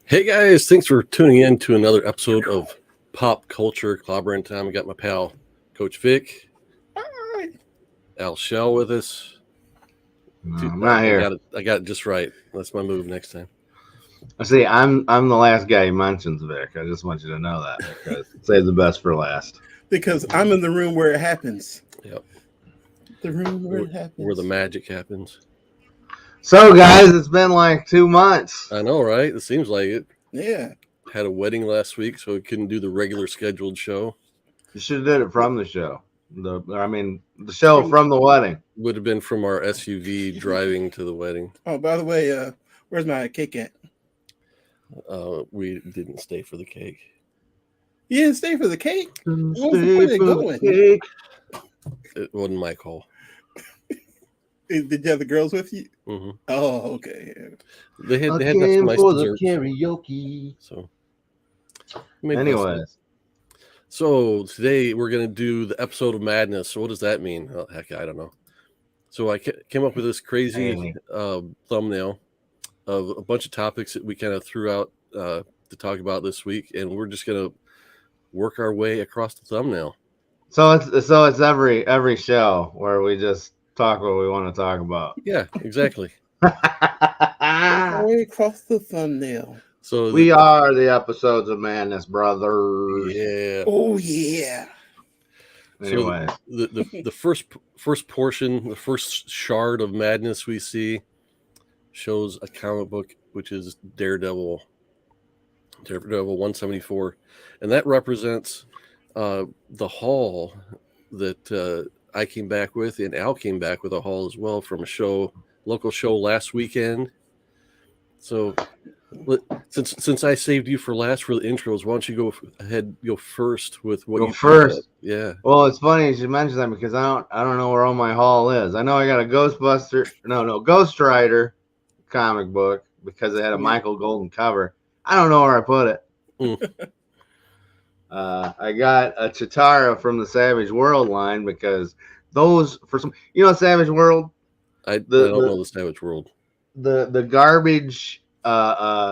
Hey guys, thanks for tuning in to another episode of Pop Culture Clobberin Time. I got my pal Coach Vic, Hi. Al Shell with us. I'm not here. I got it just right. That's my move next time. See, I'm the last guy he mentions, Vic. I just want you to know that because save the best for last. Because I'm in the room where it happens. Yep. The room where it happens. Where the magic happens. So, guys, it's been like 2 months. I know, right? It seems like it. Yeah. Had a wedding last week, so we couldn't do the regular scheduled show. You should have did it from the show. The show from the wedding. Would have been from our SUV driving to the wedding. Oh, by the way, where's my cake at? We didn't stay for the cake. You didn't stay for the cake? Cake. It wasn't my call. Did you have the girls with you? Mm-hmm. Oh, okay. Yeah. They had got some nice desserts. Karaoke. So, anyways, so today we're gonna do the episode of Madness. So what does that mean? Oh, heck, I don't know. So I came up with this crazy thumbnail of a bunch of topics that we kind of threw out to talk about this week, and we're just gonna work our way across the thumbnail. So it's every show where we just talk what we want to talk about. Yeah, exactly. Way across the thumbnail. So we are the episodes of Madness, brothers. Yeah. Oh yeah. Anyway, so the first portion, the first shard of madness we see shows a comic book, which is Daredevil 174, and that represents the haul that I came back with, and Al came back with a haul as well from a local show last weekend. So since I saved you for last for the intros, why don't you go first with what you first? Yeah. Well, it's funny you should mention that because I don't know where all my haul is. I know I got a Ghost Rider comic book because it had a Michael Golden cover. I don't know where I put it. I got a Chitara from the Savage World line because those Savage World. I don't know the Savage World. The garbage Funko.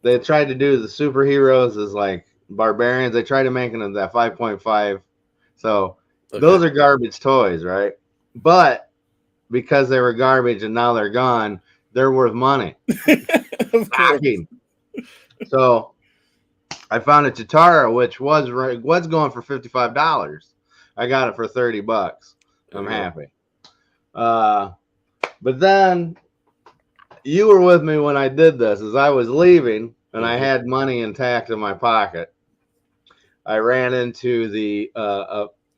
They tried to do the superheroes as like barbarians. They tried to make them that 5.5. So those are garbage toys, right? But because they were garbage and now they're gone, they're worth money. So I found a Chitara, which was going for $55. I got it for $30. I'm happy. But then you were with me when I did this. As I was leaving and I had money intact in my pocket, I ran into the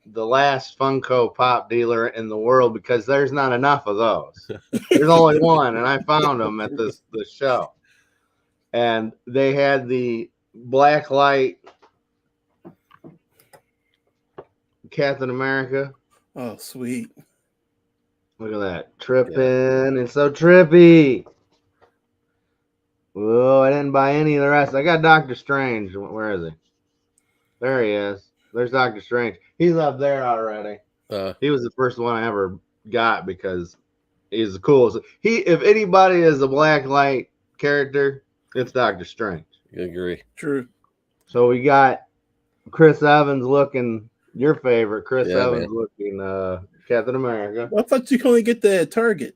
last Funko Pop dealer in the world because there's not enough of those. There's only one, and I found them at this show. And they had the black light Captain America. Oh, sweet. Look at that. Tripping. It's so trippy. Whoa, I didn't buy any of the rest. I got Doctor Strange. Where is he? There he is. There's Doctor Strange. He's up there already. He was the first one I ever got because he's the coolest. If anybody is a black light character, it's Doctor Strange. I agree. True. So we got Chris Evans looking, your favorite, Evans looking Captain America. I thought you could only get that at Target.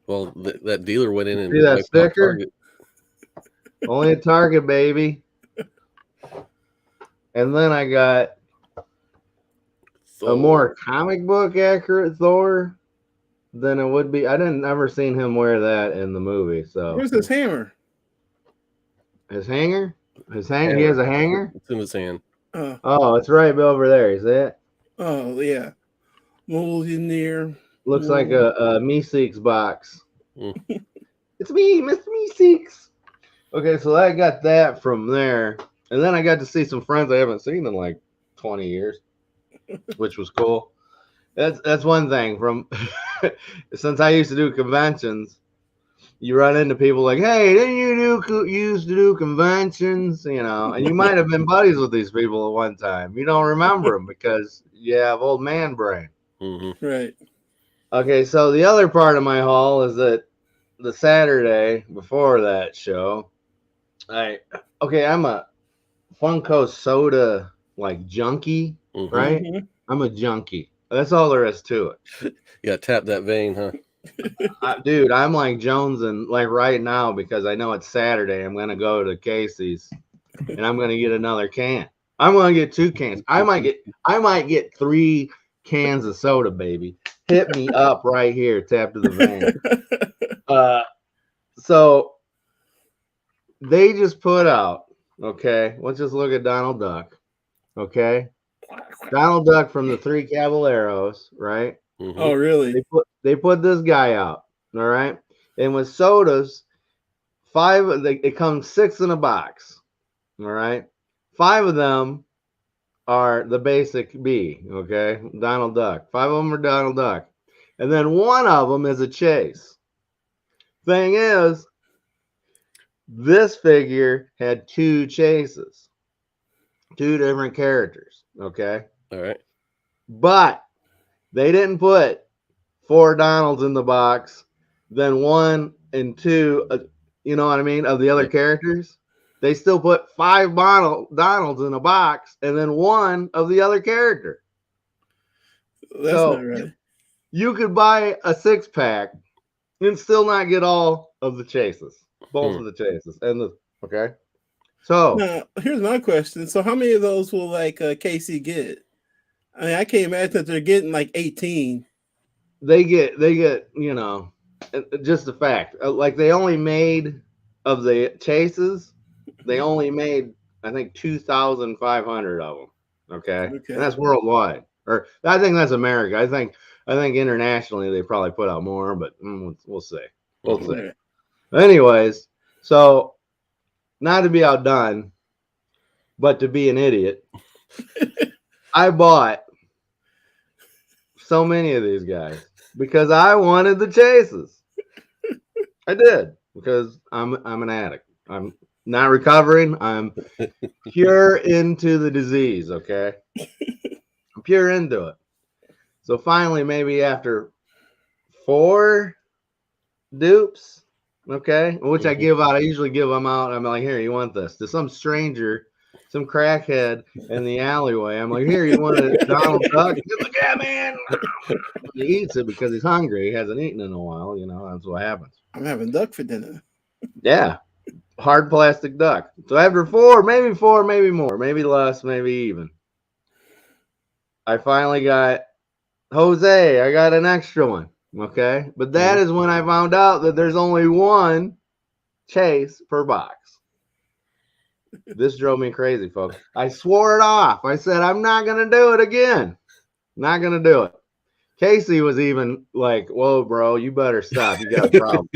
Well, that dealer went in and see that sticker? Only at Target, baby. And then I got a more comic book accurate Thor than it would be. I didn't ever seen him wear that in the movie. So where's his hammer? His hanger? He has a hanger? It's in his hand. Oh, it's right over there. Is it? Oh, yeah. Millionaire. Looks like a Meeseeks box. It's me, Mr. Meeseeks. Okay, so I got that from there. And then I got to see some friends I haven't seen in like 20 years, which was cool. That's one thing from since I used to do conventions. You run into people like, hey, didn't you used to do conventions? You know, and you might have been buddies with these people at one time. You don't remember them because you have old man brain. Mm-hmm. Right. Okay, so the other part of my haul is that the Saturday before that show, I'm a Funko soda like junkie, Mhm. right? Mhm. I'm a junkie. That's all there is to it. You got to tap that vein, huh? Dude, I'm like Jones, and like right now, because I know it's Saturday, I'm gonna go to Casey's and I'm gonna get another can. I'm gonna get 2 cans. I might get 3 cans of soda, baby. Hit me up right here, tap to the vein. So they just put out, okay, let's just look at Donald Duck, okay? Donald Duck from the Three Caballeros, right? Mhm. Oh, really? They put this guy out, all right? And with sodas, it comes 6 in a box, all right? 5 of them are the basic B, okay? Donald Duck. 5 of them are Donald Duck. And then 1 of them is a chase. Thing is, this figure had 2 chases, 2 different characters, okay? All right. But they didn't put 4 Donalds in the box, then 1 and 2, you know what I mean, of the other characters. They still put 5 Donalds in a box and then 1 of the other character. That's not right. You could buy a 6-pack and still not get all of the chases, both of the chases, okay. So Now, here's my question. So, how many of those will Casey get? I mean, I can't imagine that they're getting like 18. they get just the fact, like they only made of the chases, they only made I think 2,500 of them. Okay, and that's worldwide, or I think that's America. I think internationally they probably put out more, but we'll see. We'll see. Anyways, so not to be outdone, but to be an idiot, I bought so many of these guys because I wanted the chases. I did, because I'm an addict. I'm not recovering. I'm pure into the disease, okay? I'm pure into it. So finally, maybe after 4 dupes, okay, which I give out. I usually give them out. I'm like, here, you want this? To some stranger, some crackhead in the alleyway. I'm like, here, you want a Donald Duck? He's like, yeah, man. He eats it because he's hungry. He hasn't eaten in a while. You know, that's what happens. I'm having duck for dinner. Yeah. Hard plastic duck. So after 4, maybe more, maybe less, maybe even, I finally got Jose. I got an extra one. Okay. But that is when I found out that there's only 1 chase per box. This drove me crazy, folks. I swore it off. I said, I'm not going to do it again. Not going to do it. Casey was even like, whoa, bro, you better stop. You got a problem.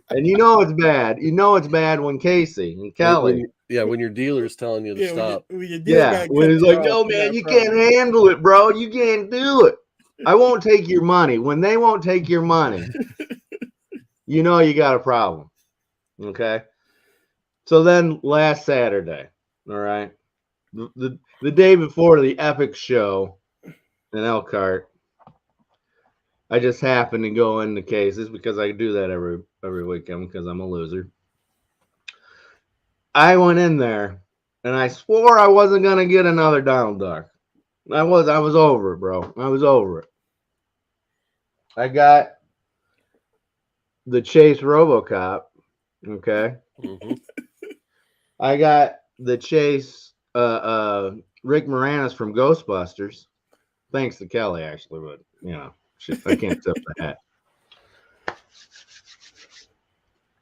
And you know it's bad. You know it's bad when Casey and Kelly. When your dealer's telling you to stop. When he's like, no, man, you can't handle it, bro. You can't do it. I won't take your money. When they won't take your money, you know you got a problem. Okay? So then last Saturday, all right, the day before the epic show in Elkhart, I just happened to go into Cases because I do that every weekend because I'm a loser. I went in there and I swore I wasn't gonna get another Donald Duck. I was over it, bro. I was over it. I got the Chase RoboCop. Okay. I got the Chase Rick Moranis from Ghostbusters. Thanks to Kelly, actually, but you know. I can't tip the hat.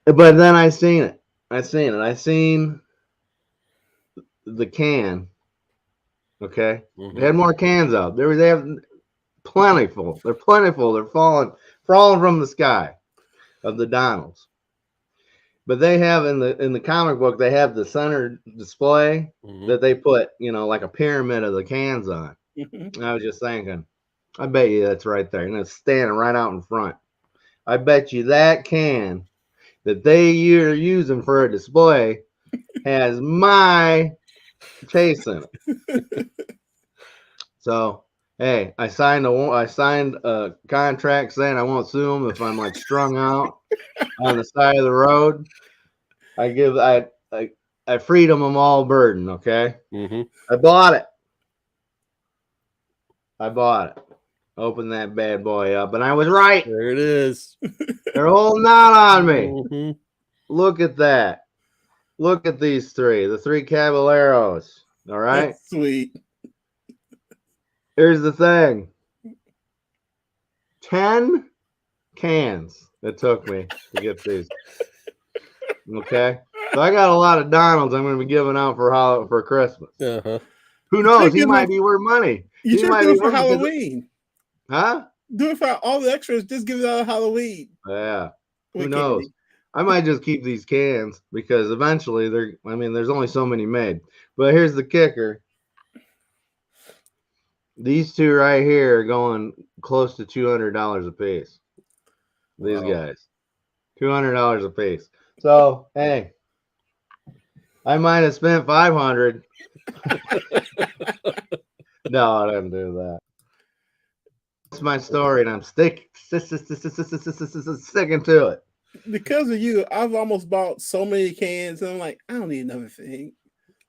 But then I seen it. I seen the can. Okay. They had more cans out. They have plentiful. They're plentiful. They're falling from the sky of the Donalds. But they have in the comic book, they have the center display that they put, like a pyramid of the cans on. And I was just thinking, I bet you that's right there. And it's standing right out in front. I bet you that can that they are using for a display has my chase in it. So Hey, I signed a contract saying I won't sue them if I'm like strung out on the side of the road. I freedom them all burden. Okay, Mm-hmm. I bought it. Opened that bad boy up, and I was right. There it is. They're holding out on me. Mm-hmm. Look at that. Look at these three. The three Caballeros. All right. That's sweet. Here's the thing. 10 cans it took me to get these. Okay. So I got a lot of Donalds I'm going to be giving out for Christmas. Uh-huh. Who knows? He give might them- be worth money. You He should might do be it for worth because- Halloween. Huh? Do it for all the extras. Just give it out Halloween. Yeah. Who with knows? candy. I might just keep these cans because eventually there's only so many made. But here's the kicker. These two right here are going close to $200 a piece. These Wow. guys. $200 a piece. So, hey, I might have spent $500. No, I didn't do that. That's my story, and I'm sticking to it. Because of you, I've almost bought so many cans, and I'm like, I don't need another thing.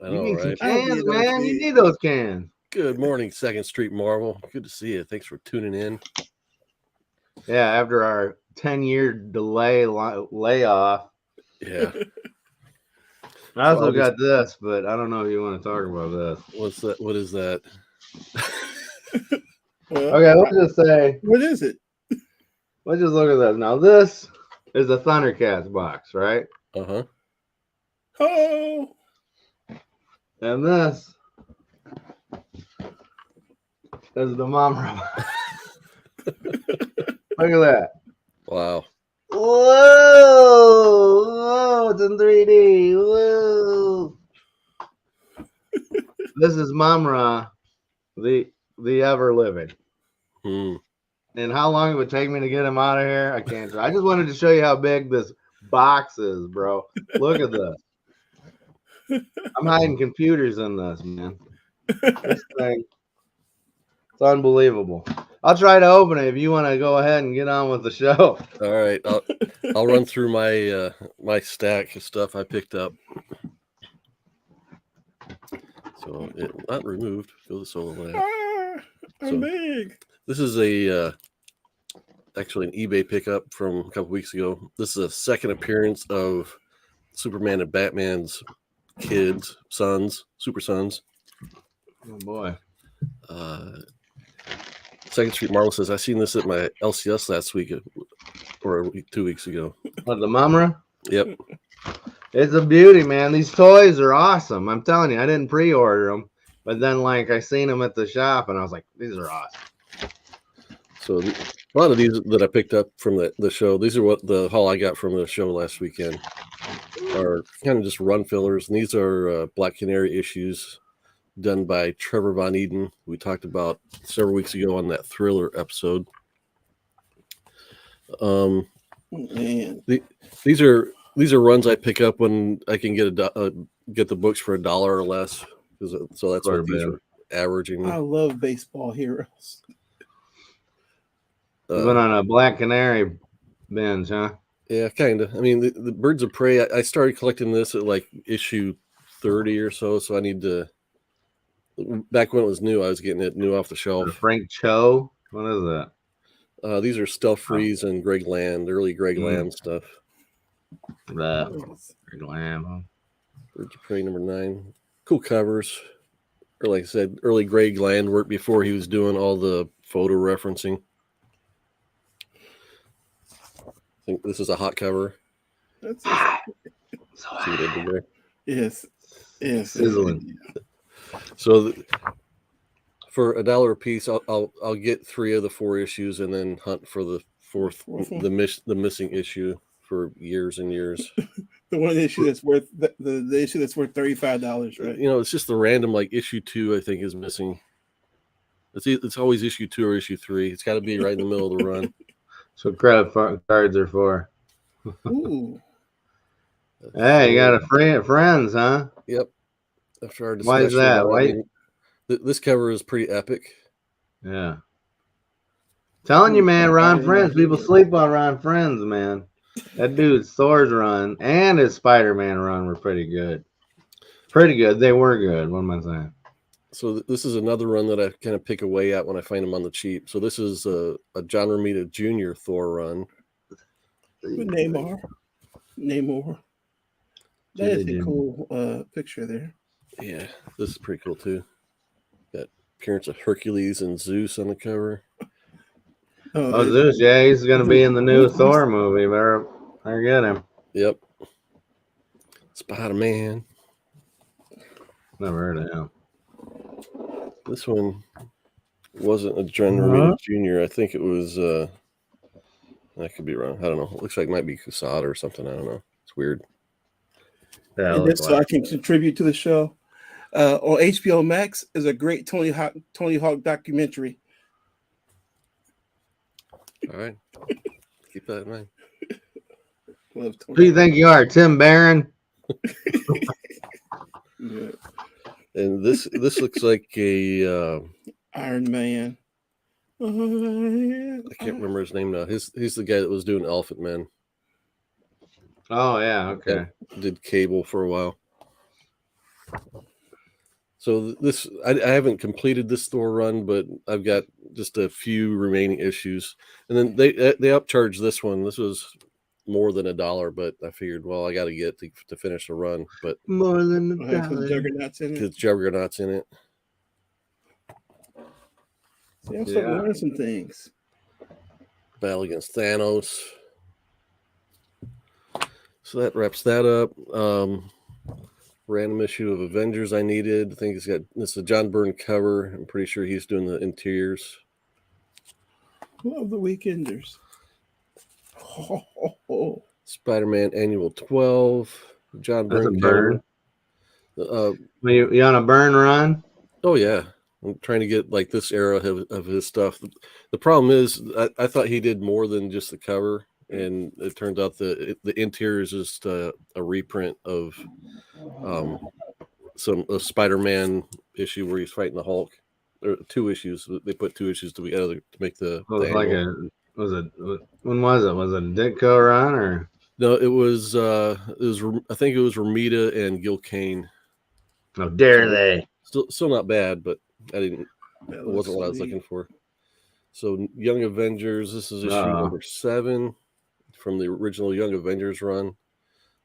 I You know, need some right? I don't cans, need those man. You cans. need those cans. Good morning, Second Street Marvel. Good to see you. Thanks for tuning in. Yeah, after our 10-year delay layoff. Yeah. I also Well, got this, but I don't know if you want to talk about this. What's that? What is that? Well, Okay, let's just say, what is it? let's just look at this. Now, this is a Thundercats box, right? Uh-huh. Oh, And this is the mom robot. Look at that. Wow. Whoa! Whoa! It's in 3D. Whoa! This is Mamra, the ever living. Hmm. And how long it would take me to get him out of here, I can't. I just wanted to show you how big this box is, bro. Look at this. I'm hiding computers in this, man. This thing, it's unbelievable. I'll try to open it if you want to go ahead and get on with the show. All right. I'll run through my my stack of stuff I picked up. So it not removed. Go the solo lab. I'm So- big. This is a actually an eBay pickup from a couple weeks ago. This is a second appearance of Superman and Batman's kids, sons, super sons. Oh boy. Second Street Marvel says I seen this at my LCS last week or 2 weeks ago. What, the Mamra? Yep. It's a beauty, man. These toys are awesome. I'm telling you, I didn't pre-order them, but then like I seen them at the shop and I was like, these are awesome. So a lot of these that I picked up from the show, these are what the haul I got from the show last weekend, are kind of just run fillers. And these are Black Canary issues done by Trevor Von Eden. We talked about several weeks ago on that Thriller episode. Man, These are runs I pick up when I can get get the books for $1 or less. So that's what these are averaging. I love baseball heroes. You've been on a Black Canary binge, huh? Yeah, kind of. I mean, the Birds of Prey, I started collecting this at like issue 30 or so. So I need to, back when it was new, I was getting it new off the The shelf. Frank Cho. What is that? These are Stealth Freeze and Greg Land, early Greg Land stuff. That. Glam. Birds of Prey #9. Cool covers. Or like I said, early Greg Land work before he was doing all the photo referencing. I think this is a hot cover. That's See what I did there? yes. Sizzling. So for $1 a piece, I'll get 3 of the 4 issues and then hunt for the fourth, the missing issue for years and years. The one issue that's worth the issue that's worth $35, right? You know, it's just the random like issue 2 I think is missing. It's always issue 2 or issue 3. It's got to be right in the middle of the run. So credit cards are for. Ooh. Hey, you got a friends, huh? Yep. After our Why is discussion that? about it, Why- I mean, this cover is pretty epic. Yeah. Telling you, man, Ron Friends. People sleep on Ron Friends, man. That dude's Thor's run and his Spider-Man run were pretty good. Pretty good. They were good. What am I saying? So this is another run that I kind of pick away at when I find them on the cheap. So this is a John Romita Jr. Thor run. With Namor. That is a cool picture there. Yeah, this is pretty cool too. Got appearance of Hercules and Zeus on the cover. Oh, Zeus, yeah, he's going to be in the new Thor movie. Better get him. Yep. Spider-Man. Never heard of him. This one wasn't a John Romita Jr. I think it was, I could be wrong. I don't know. It looks like it might be Quesada or something. I don't know. It's weird. Yeah, and just so I can contribute to the show. On HBO Max is a great Tony Hawk documentary. All right. Keep that in mind. Who do you think you are, Tim Barron? Yeah. And this looks like a Iron Man. I can't remember his name now. He's the guy that was doing Elephant Man. Oh yeah, okay. Did Cable for a while. So this I haven't completed this Thor run, but I've got just a few remaining issues. And then they upcharged this one. This was more than $1, but I figured, well, I got to get to finish the run. But more than $1. Juggernaut's in it. Because Juggernaut's in it. See, I'm starting to learn some things. Battle against Thanos. So that wraps that up. Random issue of Avengers I needed. I think this is a John Byrne cover. I'm pretty sure he's doing the interiors. Love the Weekenders. Spider-Man Annual 12. John Byrne cover. You on a Byrne run? Oh yeah. I'm trying to get like this era of his stuff. The problem is I thought he did more than just the cover, and it turns out the interior is just a reprint of a Spider-Man issue where he's fighting the Hulk. There are 2 issues. They put 2 issues together to make the. When was it? Was it a Ditko run or? No, it was. I think it was Romita and Gil Kane. How dare they? Still not bad, but it wasn't what I was looking for. So Young Avengers. This is issue number 7 from the original Young Avengers run.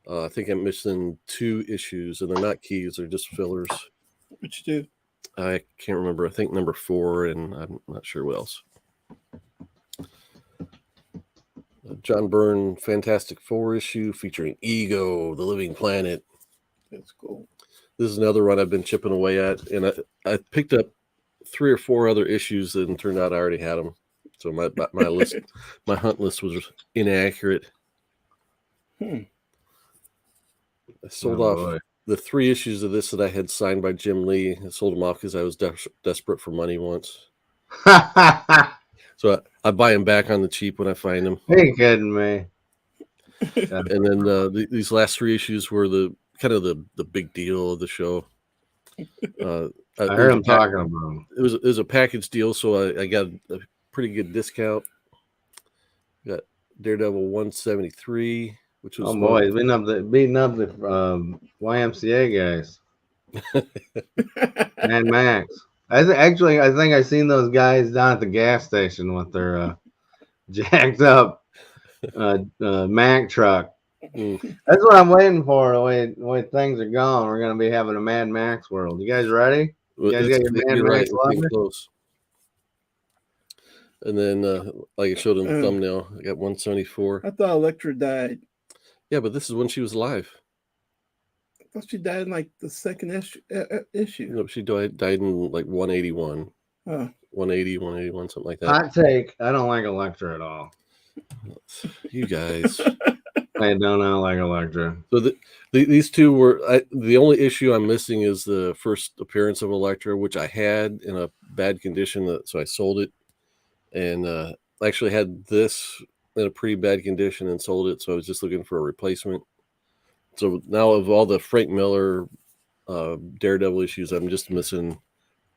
I think I'm missing 2 issues, and they're not keys; they're just fillers. Which 2? I can't remember. I think number 4, and I'm not sure what else. John Byrne Fantastic Four issue featuring Ego, the Living Planet. That's cool. This is another run I've been chipping away at, and I picked up 3 or 4 other issues, and it turned out I already had them. So my list, my hunt list was inaccurate. I sold off the 3 issues of this that I had signed by Jim Lee. I sold them off because I was desperate for money once. So I buy them back on the cheap when I find them. Are you kidding me? And then these last 3 issues were the kind of the big deal of the show. I heard him talking about them. It was a package deal, so I got a pretty good discount. Got Daredevil 173, which was beating up the YMCA guys. Mad Max. I think I seen those guys down at the gas station with their jacked up Mack truck. That's what I'm waiting for. The way things are going, we're gonna be having a Mad Max world. You guys ready? You guys got your Mad Max close. And then, like I showed in the thumbnail, I got 174. I thought Elektra died. Yeah, but this is when she was alive. I thought she died in like the second issue. No, she died in like 181. 180, 181, something like that. Hot take. I don't like Elektra at all. You guys. I do not like Elektra. So these 2 were the only issue I'm missing is the first appearance of Elektra, which I had in a bad condition, so I sold it. And I actually had this in a pretty bad condition and sold it, so I was just looking for a replacement. So now of all the Frank Miller Daredevil issues, I'm just missing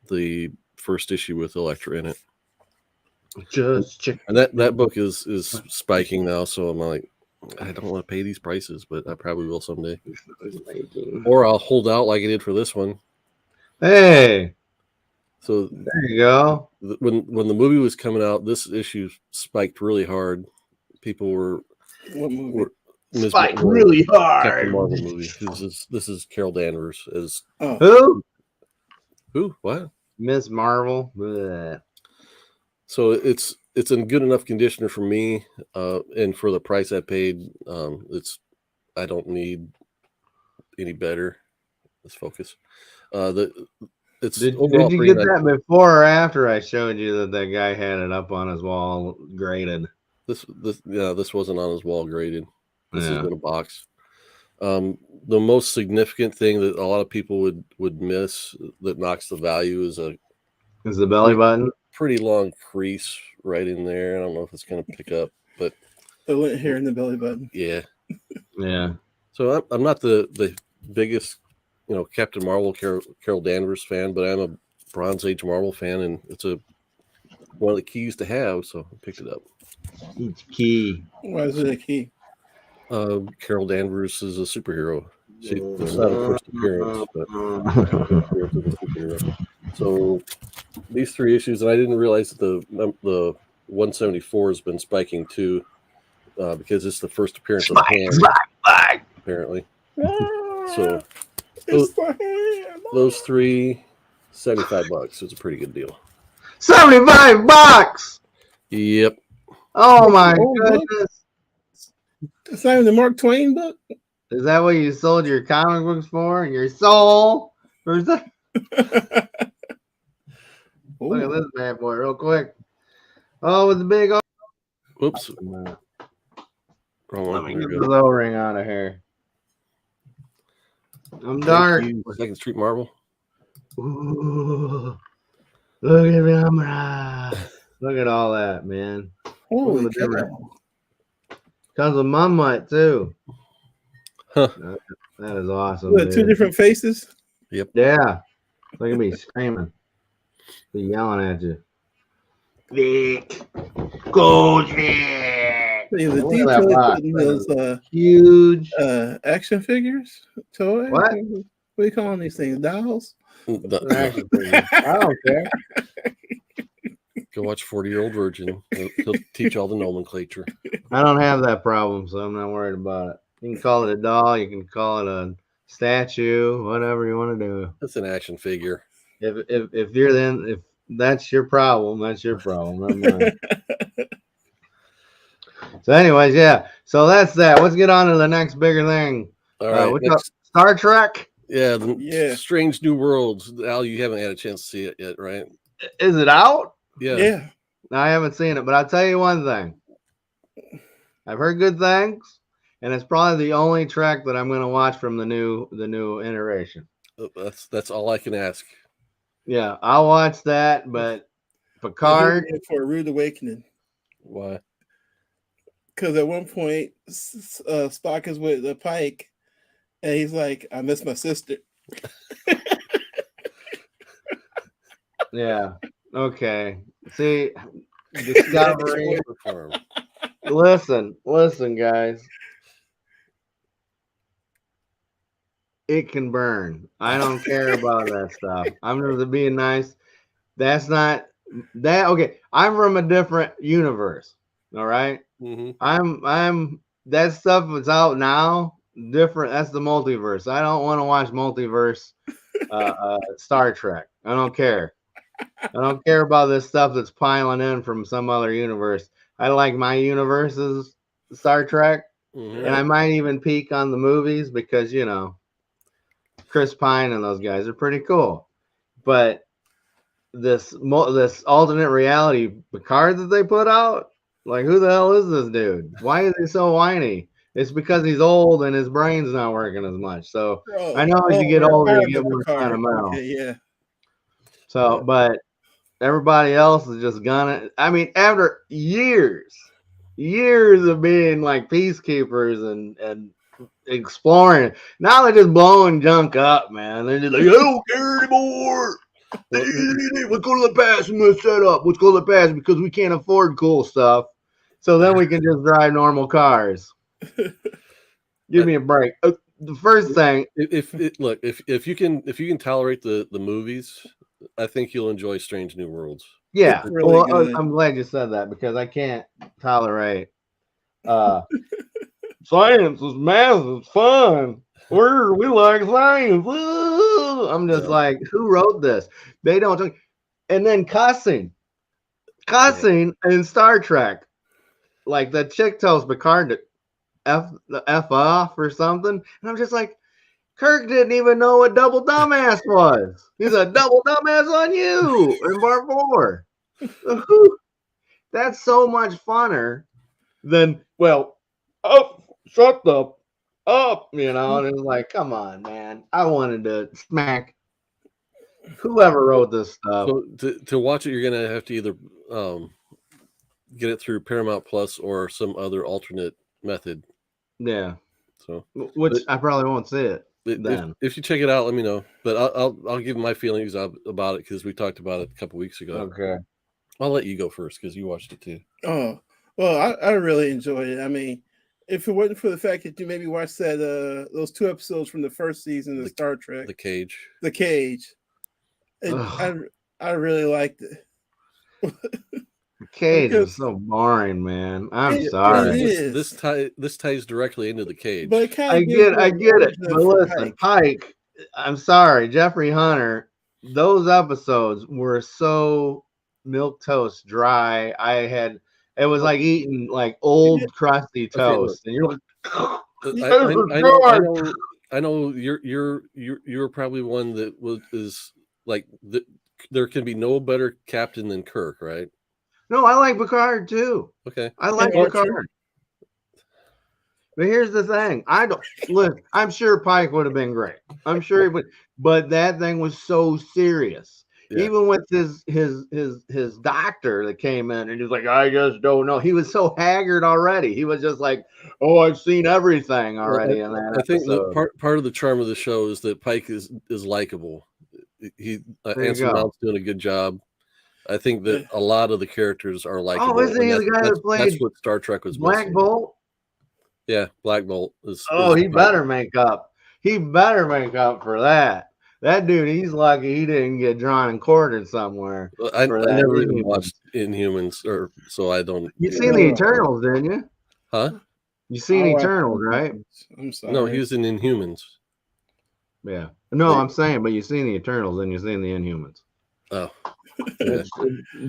the first issue with Elektra in it. Just check. And that book is spiking now, so I'm like, I don't want to pay these prices, but I probably will someday. Or I'll hold out like I did for this one. Hey, so there you go. When the movie was coming out, this issue spiked really hard. People were spiked really hard. Captain Marvel movie. This is Carol Danvers as who? What? Miss Marvel. Blech. So it's in good enough condition for me, and for the price I paid, I don't need any better. Let's focus. Did you get that before or after I showed you that guy had it up on his wall graded? This wasn't on his wall graded. This is in a box. The most significant thing that a lot of people would miss that knocks the value is the belly button. Pretty long crease right in there. I don't know if it's going to pick up, but the lint hair in the belly button. Yeah. So I'm not the biggest, Captain Marvel Carol Danvers fan, but I'm a Bronze Age Marvel fan, and it's one of the keys to have, so I picked it up. It's key. Why is it a key? Carol Danvers is a superhero. It's not a first appearance, but so these 3 issues, and I didn't realize that the 174 has been spiking too, because it's the first appearance of the hand, apparently. So those 3, $75. It's a pretty good deal. $75. Yep. Oh my goodness! It's not even the Mark Twain book. Is that what you sold your comic books for? Your soul? Or is that? Look at this bad boy, real quick. Oh, with the big. Whoops. Let me get the O-ring out of here. I'm dark. Second Street Marvel. Ooh, look at me, look at all that, man. Holy cow. Comes with Mummutt too. Huh. That is awesome. What, 2 different faces? Yep. Yeah. Look at me screaming. Be yelling at you. Vic. Goldfish. The detail in those huge action figures, toys. What? What do you calling these things? Dolls? Action figures. I don't care. Go watch 40-Year-Old Virgin. He'll teach all the nomenclature. I don't have that problem, so I'm not worried about it. You can call it a doll. You can call it a statue. Whatever you want to do. It's an action figure. If that's your problem, that's your problem. Not mine. So, anyways, yeah. So that's that. Let's get on to the next bigger thing. All right. What's up? Star Trek? Yeah. Strange New Worlds. Al, you haven't had a chance to see it yet, right? Is it out? Yeah. No, I haven't seen it, but I'll tell you one thing. I've heard good things, and it's probably the only Trek that I'm going to watch from the new iteration. That's all I can ask. Yeah, I'll watch that, but Picard for a rude awakening. Why? Because at one point, Spock is with the Pike, and he's like, "I miss my sister." Yeah. Okay. See, Discovery. Listen, guys. It can burn. I don't care about that stuff. I'm just being nice. That's not that. Okay, I'm from a different universe. All right. Mm-hmm. I'm that stuff is out now. Different. That's the multiverse. I don't want to watch multiverse. Star Trek. I don't care. I don't care about this stuff that's piling in from some other universe. I like my universe's Star Trek, and I might even peek on the movies because Chris Pine and those guys are pretty cool. But this alternate reality Picard that they put out, like, who the hell is this dude? Why is he so whiny? It's because he's old and his brain's not working as much. So I know as you get older, you get more sentimental. Okay, yeah. So, but everybody else is just gonna. I mean, after years of being like peacekeepers and exploring, now they're just blowing junk up, man. They're just like, I don't care anymore. Let's go to the past and let's set up. Let's go to the past because we can't afford cool stuff. So then we can just drive normal cars. Give me a break. The first thing, if you can tolerate the movies, I think you'll enjoy Strange New Worlds. Yeah, really I'm glad you said that because I can't tolerate science is math is fun. We like science. Woo! I'm just like, who wrote this? They don't talk. And then cussing in Star Trek, like the chick tells Picard to F off or something, and I'm just like, Kirk didn't even know what double dumbass was. He's a double dumbass on you in part 4. That's so much funner than, shut up, you know. And it's like, come on, man. I wanted to smack whoever wrote this stuff. So to watch it, you're gonna have to either get it through Paramount Plus or some other alternate method. Yeah. So I probably won't see it. If you check it out, let me know. But I'll give my feelings about it because we talked about it a couple weeks ago. Okay. I'll let you go first because you watched it too. Oh, well, I really enjoyed it. I mean, if it wasn't for the fact that you maybe watched those 2 episodes from the first season of Star Trek, The Cage, I really liked it. Cage is so boring, man. I'm sorry. This ties directly into The Cage. But I get it. But listen, Pike, I'm sorry, Jeffrey Hunter, those episodes were so milquetoast dry. It was like eating like old crusty toast. And you're like, I know you're probably one that is like there can be no better captain than Kirk, right? No, I like Picard too. Okay. I like Picard. But here's the thing. I'm sure Pike would have been great. I'm sure he would, but that thing was so serious. Yeah. Even with his doctor that came in and he was like, I just don't know. He was so haggard already. He was just like, oh, I've seen everything already in that episode. I think that part of the charm of the show is that Pike is likable. Anson Mount's doing a good job. I think that a lot of the characters are likable. Oh, isn't he the guy that played? That's what Star Trek was. Black Bolt. Yeah, Black Bolt is. He better make up. He better make up for that. That dude, he's lucky he didn't get drawn and quartered somewhere. I never even watched Inhumans, so I don't. You seen the Eternals, didn't you? Huh? You seen Eternals, right? I'm sorry. No, he was in Inhumans. Yeah. No, I'm saying, but you seen the Eternals and you seen the Inhumans. Oh. Yeah.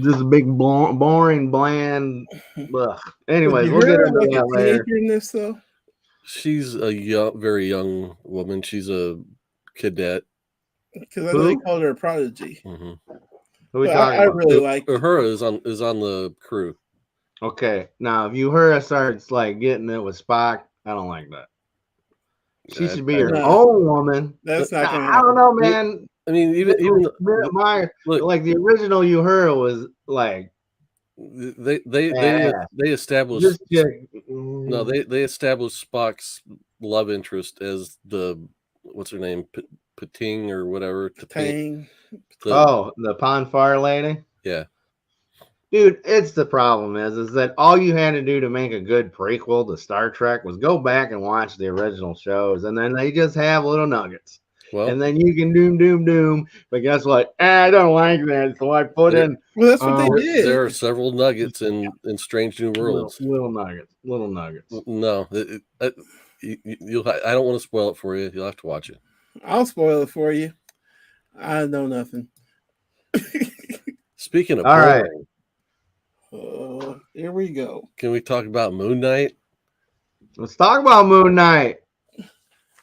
Just a big boring, bland. Ugh. Anyways, we'll get into that later. In this, though? She's a very young woman. She's a cadet. Because I know they called her a prodigy. Mm-hmm. I really like Uhura is on the crew. Okay, now if Uhura starts like getting it with Spock, I don't like that. She should be her own woman. That's not gonna I don't know, man. I mean, even like the original Uhura was like they established they established Spock's love interest as the what's her name, Pating or whatever. Pating. The Ponfar lady. Yeah. Dude, it's the problem is that all you had to do to make a good prequel to Star Trek was go back and watch the original shows, and then they just have little nuggets. Well, and then you can doom. But guess what? I don't like that, so I put in. Well, that's what they did. There are several nuggets in Strange New Worlds. Little nuggets. No, I don't want to spoil it for you. You'll have to watch it. I'll spoil it for you. I know nothing. Speaking of all right. Here we go. Can we talk about Moon Knight? Let's talk about Moon Knight.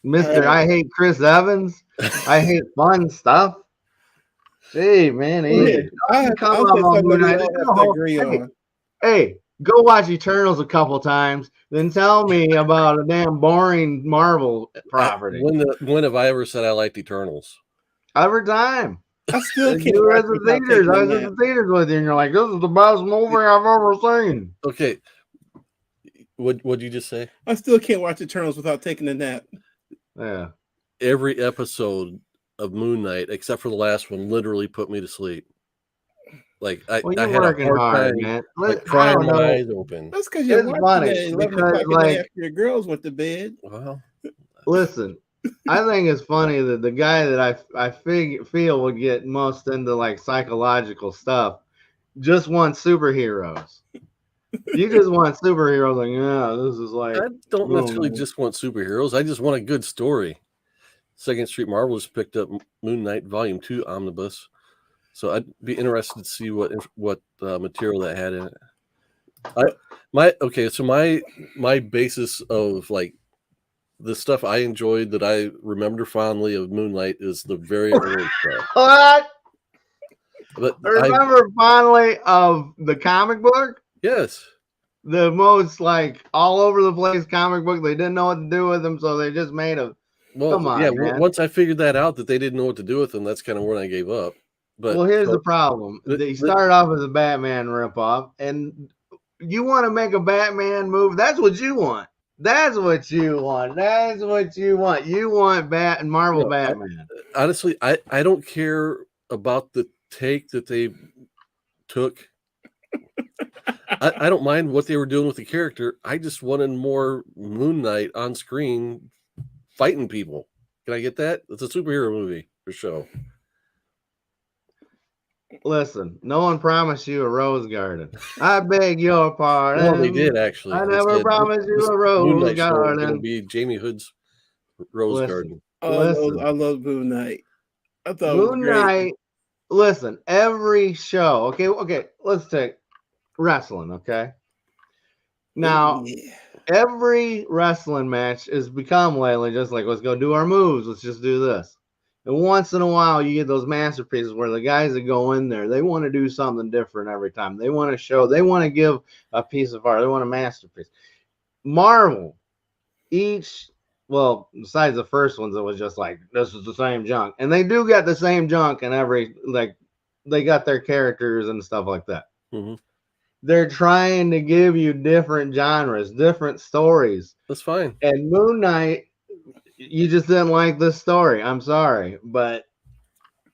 Mr. I hate Chris Evans. I hate fun stuff. Hey, man. Hey, go watch Eternals a couple times, then tell me about a damn boring Marvel property. When have I ever said I liked Eternals? Every time. I still can't. You were at the theaters. I was at the theaters with you, and you're like, "This is the best movie I've ever seen." Okay, what'd you just say? I still can't watch Eternals without taking a nap. Yeah. Every episode of Moon Knight, except for the last one, literally put me to sleep. Like I you're had working a hard hard, time, man. like, crying my eyes open. That's because you're watching it at 11 o'clock at night after your girls went to bed. Well, listen, I think it's funny that the guy that I feel would get most into like psychological stuff just wants superheroes. You just want superheroes, like, yeah, this is like. I don't necessarily just want superheroes. I just want a good story. Second Street Marvelous picked up Moon Knight Volume 2 Omnibus, so I'd be interested to see what material that had in it. My basis of like the stuff I enjoyed that I remember fondly of Moon Knight is the very early stuff. What? But I remember fondly of the comic book. Yes. The most like all over the place comic book. They didn't know what to do with them, so they just made a. Well, come on, yeah. Man. Once I figured that out, that they didn't know what to do with them, that's kind of when I gave up. But here's the problem: they started off as a Batman ripoff, and you want to make a Batman movie. That's what you want. That's what you want. That's what you want. You want Marvel Batman. Honestly, I don't care about the take that they took. I don't mind what they were doing with the character. I just wanted more Moon Knight on screen fighting people. Can I get that? It's a superhero movie for sure. Listen, no one promised you a rose garden. I beg your pardon. Well, they did actually. I never promised you a rose garden. It'll be Jamie Hood's rose garden. I love Moon Knight. I thought Moon Knight. Listen, every show. Okay. Let's take wrestling. Okay. Now, every wrestling match has become lately just like, let's go do our moves. Let's just do this. And once in a while, you get those masterpieces where the guys that go in there, they want to do something different every time. They want to show, they want to give a piece of art. They want a masterpiece. Marvel, besides the first ones, it was just like, this is the same junk. And they do get the same junk in every, like, they got their characters and stuff like that. Mm-hmm. They're trying to give you different genres, different stories. That's fine. And Moon Knight, you just didn't like this story. I'm sorry, but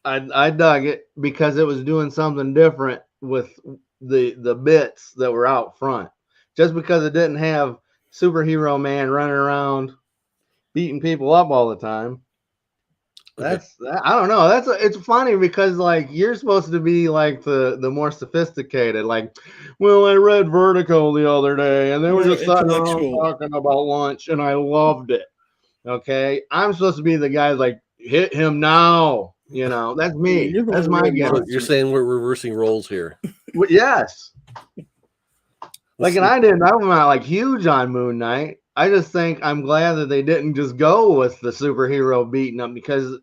I dug it because it was doing something different with the bits that were out front. Just because it didn't have superhero man running around beating people up all the time. I don't know. It's funny because like you're supposed to be like the more sophisticated. Like, well, I read Vertigo the other day, and they were just sitting around talking about lunch, and I loved it. Okay, I'm supposed to be the guy like hit him now. You know, that's me. That's my guess. You're saying we're reversing roles here. Well, yes. Like, and I'm not like huge on Moon Knight. I just think I'm glad that they didn't just go with the superhero beating up because,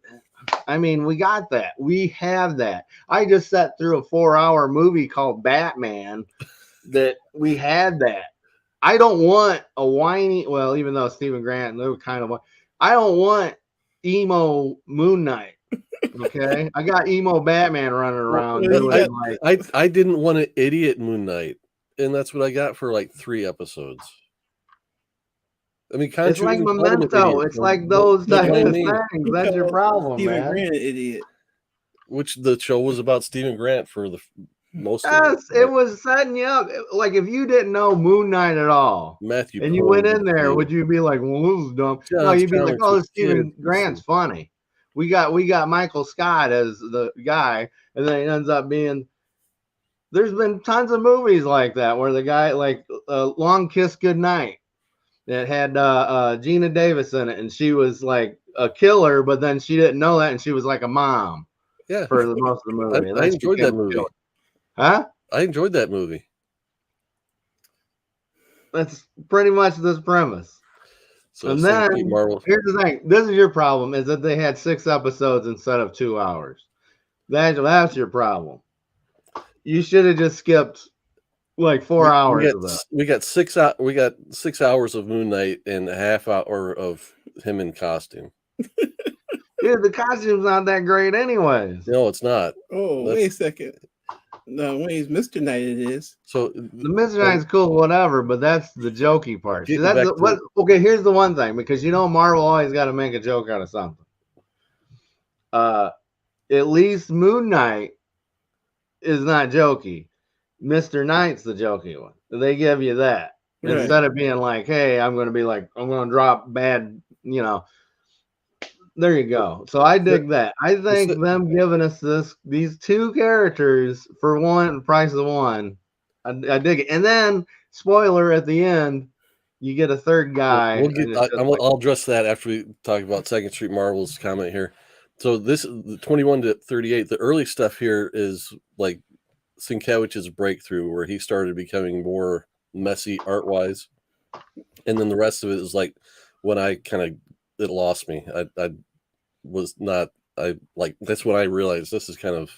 I mean, we got that. We have that. I just sat through a 4-hour movie called Batman that we had that. I don't want a whiny, well, even though Stephen Grant, they were kind of, I don't want emo Moon Knight. Okay, I got emo Batman running around. I didn't want an idiot Moon Knight, and that's what I got for like 3 episodes. I mean, it's like Memento. It's like those type of things. That's your problem, Stephen man. Grant, idiot. Which the show was about Stephen Grant for the most. Yes, it was setting you up. Like if you didn't know Moon Knight at all, Matthew, and you went in there, would you be like, "Well, this is dumb"? Yeah, no, you'd be like, "Oh, Stephen Grant's funny." We got Michael Scott as the guy, and then it ends up being. There's been tons of movies like that where the guy like Long Kiss Goodnight that had Gina Davis in it, and she was like a killer, but then she didn't know that, and she was like a mom. Yeah, for the most of the movie. I enjoyed that movie. Huh? I enjoyed that movie. That's pretty much this premise. So and then here's the thing. This is your problem, is that they had 6 episodes instead of 2 hours. That's your problem. You should have just skipped like 4 hours of that. We got 6 hours of Moon Knight and a half hour of him in costume. Dude, the costume's not that great anyways. No, it's not. Oh, wait a second. No, when he's Mr. Knight, it is. So the Mr. Knight's cool, whatever, but that's the jokey part. See, okay, here's the one thing, because Marvel always got to make a joke out of something. At least Moon Knight is not jokey. Mr. Knight's the jokey one. They give you that. Right. Instead of being like, hey, I'm going to drop bad, you know. There you go. So I dig that. I think them giving us these two characters for one price of one. I dig it. And then, spoiler at the end, you get a third guy. I'll address that after we talk about Second Street Marvel's comment here. So this 21 to 38, the early stuff here is like Sienkiewicz's breakthrough, where he started becoming more messy art-wise. And then the rest of it is like when it lost me. That's when I realized this is kind of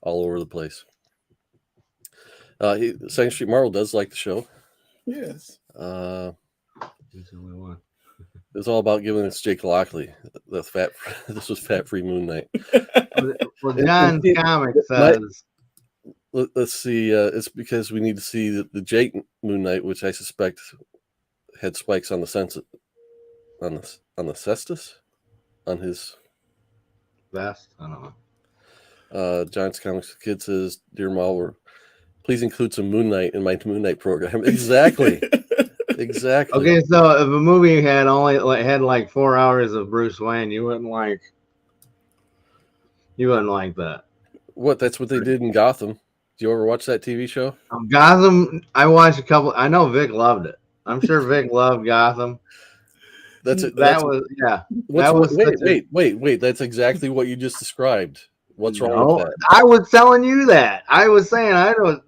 all over the place. Second Street Marvel does like the show. Yes. He's the only one. It's all about giving us Jake Lockley. This was fat-free Moon Knight. Well, John's comic says. Let's see. It's because we need to see the Jake Moon Knight, which I suspect had spikes on the cestus, on his vest. I don't know. John's Comics Kid says, "Dear Malware, please include some Moon Knight in my Moon Knight program." Exactly. Exactly. Okay, so if a movie had like 4 hours of Bruce Wayne, you wouldn't like that. What? That's what they did in Gotham. Did you ever watch that TV show? Gotham. I watched a couple. I know Vic loved it. I'm sure Vic loved Gotham. Wait. That's exactly what you just described. What's wrong with that? I was telling you that. I was saying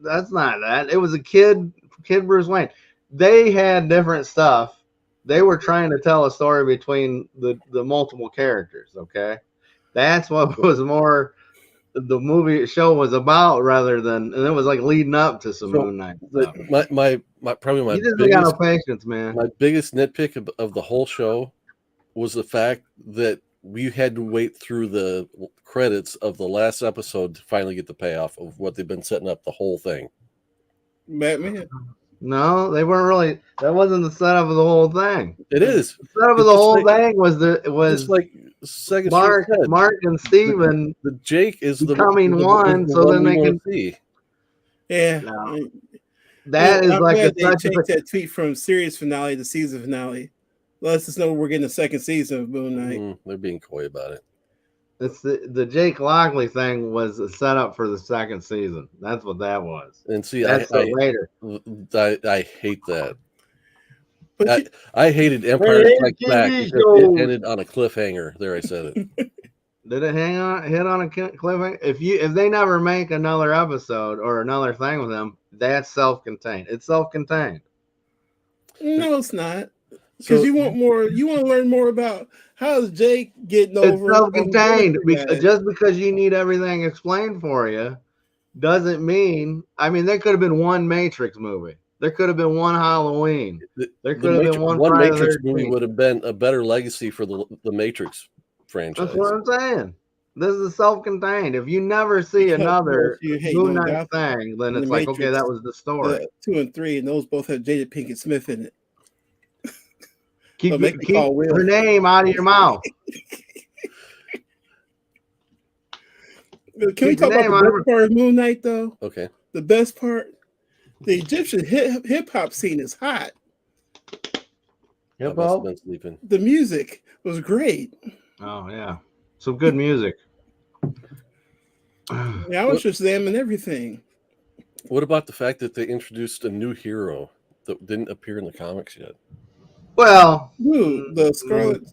that's not that. It was a kid Bruce Wayne. They had different stuff. They were trying to tell a story between the multiple characters. Okay, that's what was more the movie show was about, rather than, and it was like leading up to some Moon Knight stuff. My probably you just got no patience, man. My biggest nitpick of the whole show was the fact that we had to wait through the credits of the last episode to finally get the payoff of what they've been setting up the whole thing. Batman. No, they weren't really. That wasn't the setup of the whole thing. It is. The setup of the whole thing was like second Mark and Steven. The Jake is becoming one, so then they can see. Yeah, no. That is like they changed that tweet from series finale to season finale. Lets us know we're getting a second season of Moon Knight. They're being coy about it. It's the Jake Lockley thing was a setup for the second season. That's what that was. And see, that's later. I hate that. I hated Empire Strikes Back because it ended on a cliffhanger. There, I said it. Did it hit on a cliffhanger? If they never make another episode or another thing with them, that's self-contained. It's self-contained. No, it's not. Because you want more. You want to learn more about how's Jake getting over. It's self-contained. Just because you need everything explained for you doesn't mean. I mean, there could have been one Matrix movie. There could have been one Halloween. There could have been one Matrix movie would have been a better legacy for the Matrix franchise. That's what I'm saying. This is self-contained. If you never see another Moon Knight thing, then it's like, okay, that was the story. 2 and 3, and those both have Jada Pinkett Smith in it. Keep her name out of your mouth. Can we talk about the best part of Moon Knight, though? Okay. The best part? The Egyptian hip-hop scene is hot. The music was great. Oh, yeah. Some good music. Yeah, I was just examining everything. What about the fact that they introduced a new hero that didn't appear in the comics yet? Well, the Scarlet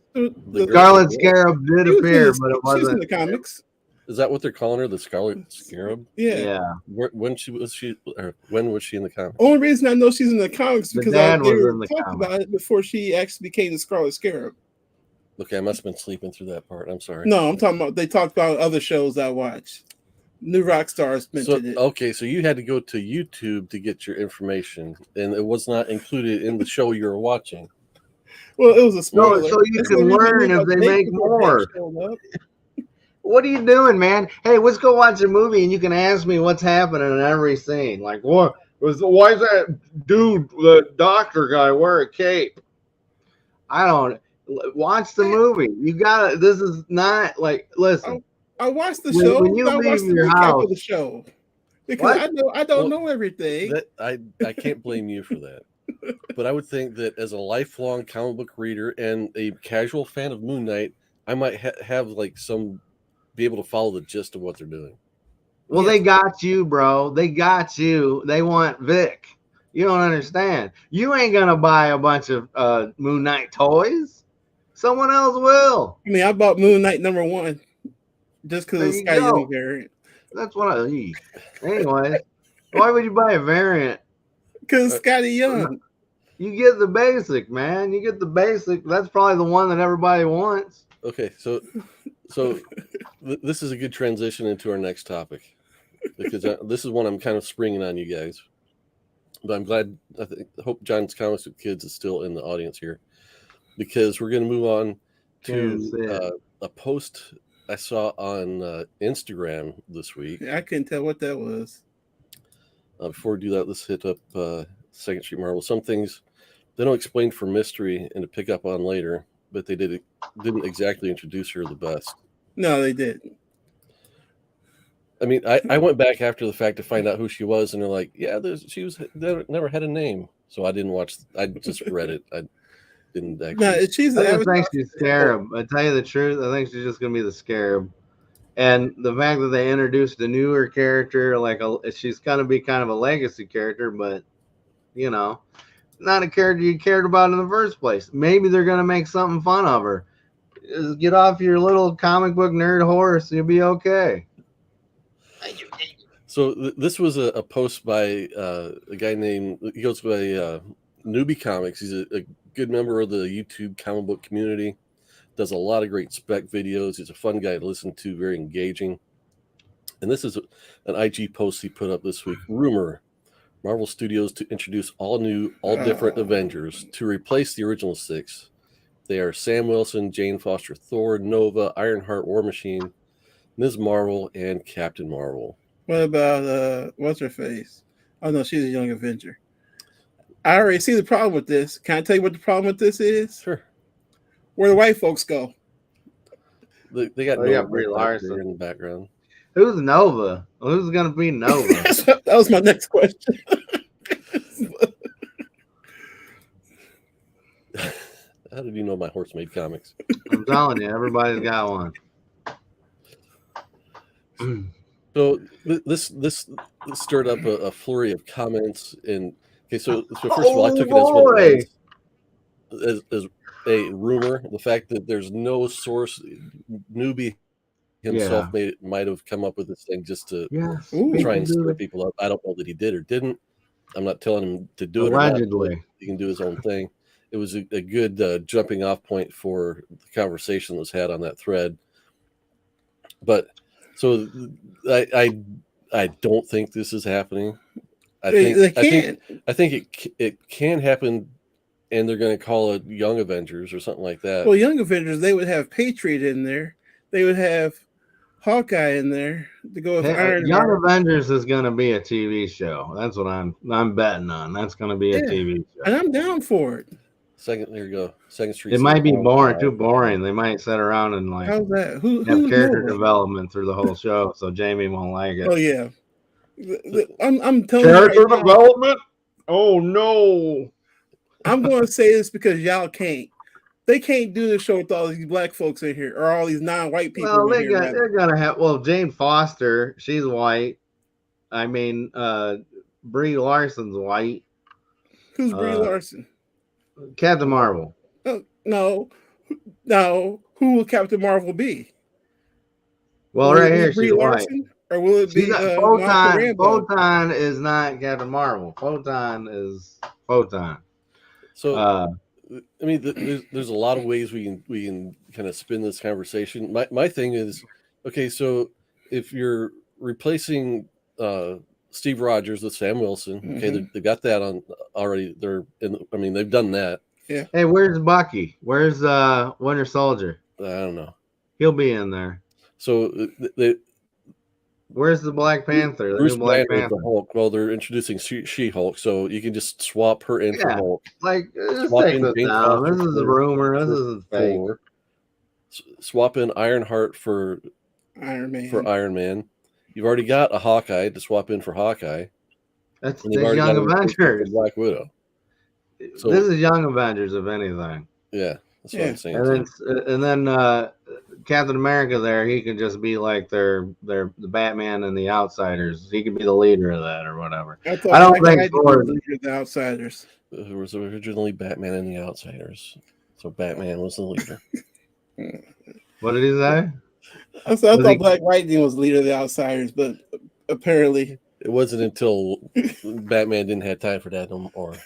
Scarab did appear, but it wasn't in the comics. Is that what they're calling her, the Scarlet Scarab? Yeah. When was she in the comics? Only reason I know she's in the comics because I talked about it before she actually became the Scarlet Scarab. Okay, I must have been sleeping through that part. I'm sorry. No, I'm talking about they talked about other shows I watched. New Rock Stars mentioned it. Okay, so you had to go to YouTube to get your information, and it was not included in the show you were watching. Well, it was a spoiler. No, so you can learn if they make more. What are you doing, man? Hey, let's go watch a movie, and you can ask me what's happening in every scene. Like, why is that dude, the doctor guy, wear a cape? I don't. Watch the movie. You gotta. This is not like. Listen, I watched the show. When you I watched the recap of the show because I don't know everything. I can't blame you for that. But I would think that as a lifelong comic book reader and a casual fan of Moon Knight, I might have like be able to follow the gist of what they're doing. Well, they got you, bro. They got you. They want Vic. You don't understand. You ain't gonna buy a bunch of Moon Knight toys. Someone else will. I mean, I bought Moon Knight #1 just because of Sky Young variant. That's what I eat. Anyways, why would you buy a variant? Because Scotty Young. You get the basic, man. You get the basic. That's probably the one that everybody wants. Okay, so this is a good transition into our next topic because this is one I'm kind of springing on you guys. But I'm glad. I hope John's Comics with Kids is still in the audience here because we're going to move on to a post I saw on Instagram this week. I couldn't tell what that was. Before we do that, let's hit up Second Street Marvel. Some things they don't explain for mystery and to pick up on later, but they didn't exactly introduce her the best. No, they didn't. I mean, I went back after the fact to find out who she was, and they're like, yeah, she never had a name, so I didn't watch. I just read it. I didn't actually. No, she's. I think she's Scarab. I tell you the truth, I think she's just gonna be the Scarab, and the fact that they introduced a newer character, she's gonna be kind of a legacy character, but not a character you cared about in the first place. Maybe they're gonna make something fun of her. Just get off your little comic book nerd horse, you'll be okay. So this was a post by a guy he goes by Newbie Comics. He's a good member of the YouTube comic book community. Does a lot of great spec videos. He's a fun guy to listen to, very engaging. And this is an IG post he put up this week. Rumor: Marvel Studios to introduce all different Avengers to replace the original 6. They are Sam Wilson, Jane Foster, Thor, Nova, Ironheart, War Machine, Ms. Marvel, and Captain Marvel. What about what's her face? Oh no, she's a Young Avenger. I already see the problem with this. Can I tell you what the problem with this is? Sure. Where the white folks go? They got Brie Larson in the background. Who's Nova? Who's gonna be Nova? That was my next question. How did you know my horse made comics? I'm telling you, everybody's got one. So this stirred up a flurry of comments, and so first of all, I took it as a rumor. The fact that there's no source, Newbie himself might have come up with this thing just to try and stir people up. I don't know that he did or didn't. I'm not telling him to do it. Allegedly, he can do his own thing. It was a good jumping off point for the conversation that was had on that thread. But so I don't think this is happening. I think it can happen, and they're going to call it Young Avengers or something like that. Well, Young Avengers, they would have Patriot in there. They would have Hawkeye in there to go with Iron. Young Avengers is going to be a TV show. That's what I'm betting on. That's going to be a TV show, and I'm down for it. There you go. Second Street. It might be too boring. They might sit around and how's that? Have character development through the whole show, so Jamie won't like it. Oh yeah, I'm telling character development. Oh no! I'm going to say this because y'all can't. They can't do the show with all these black folks in here or all these non-white people. Well, they're gonna have. Well, Jane Foster, she's white. I mean, Brie Larson's white. Who's Brie Larson? Captain Marvel. No. Who will Captain Marvel be? Well, right here, she's Larson, white. Or will it be Photon? Photon is not Captain Marvel. Photon is Photon. So, I mean, there's a lot of ways we can kind of spin this conversation. My thing is, okay, so if you're replacing Steve Rogers with Sam Wilson, okay, they got that on already. They've done that. Yeah. Hey, where's Bucky? Where's Winter Soldier? I don't know. He'll be in there. So where's the Black Panther? Bruce Banner is the Hulk. Well, they're introducing She-Hulk, so you can just swap her in for Hulk. Just take this down. This is a rumor. This isn't fake. Swap in Ironheart for Iron Man. You've already got a Hawkeye to swap in for Hawkeye. That's the Young Avengers. Black Widow. So this is Young Avengers, if anything. Yeah, that's what I'm saying. And then Captain America there, he could just be like the Batman and the Outsiders. He could be the leader of that or whatever. I don't think Thor was the Outsiders. It was originally Batman and the Outsiders, so Batman was the leader. What did he say? I thought Black Lightning was leader of the Outsiders, but apparently it wasn't until Batman didn't have time for that no more.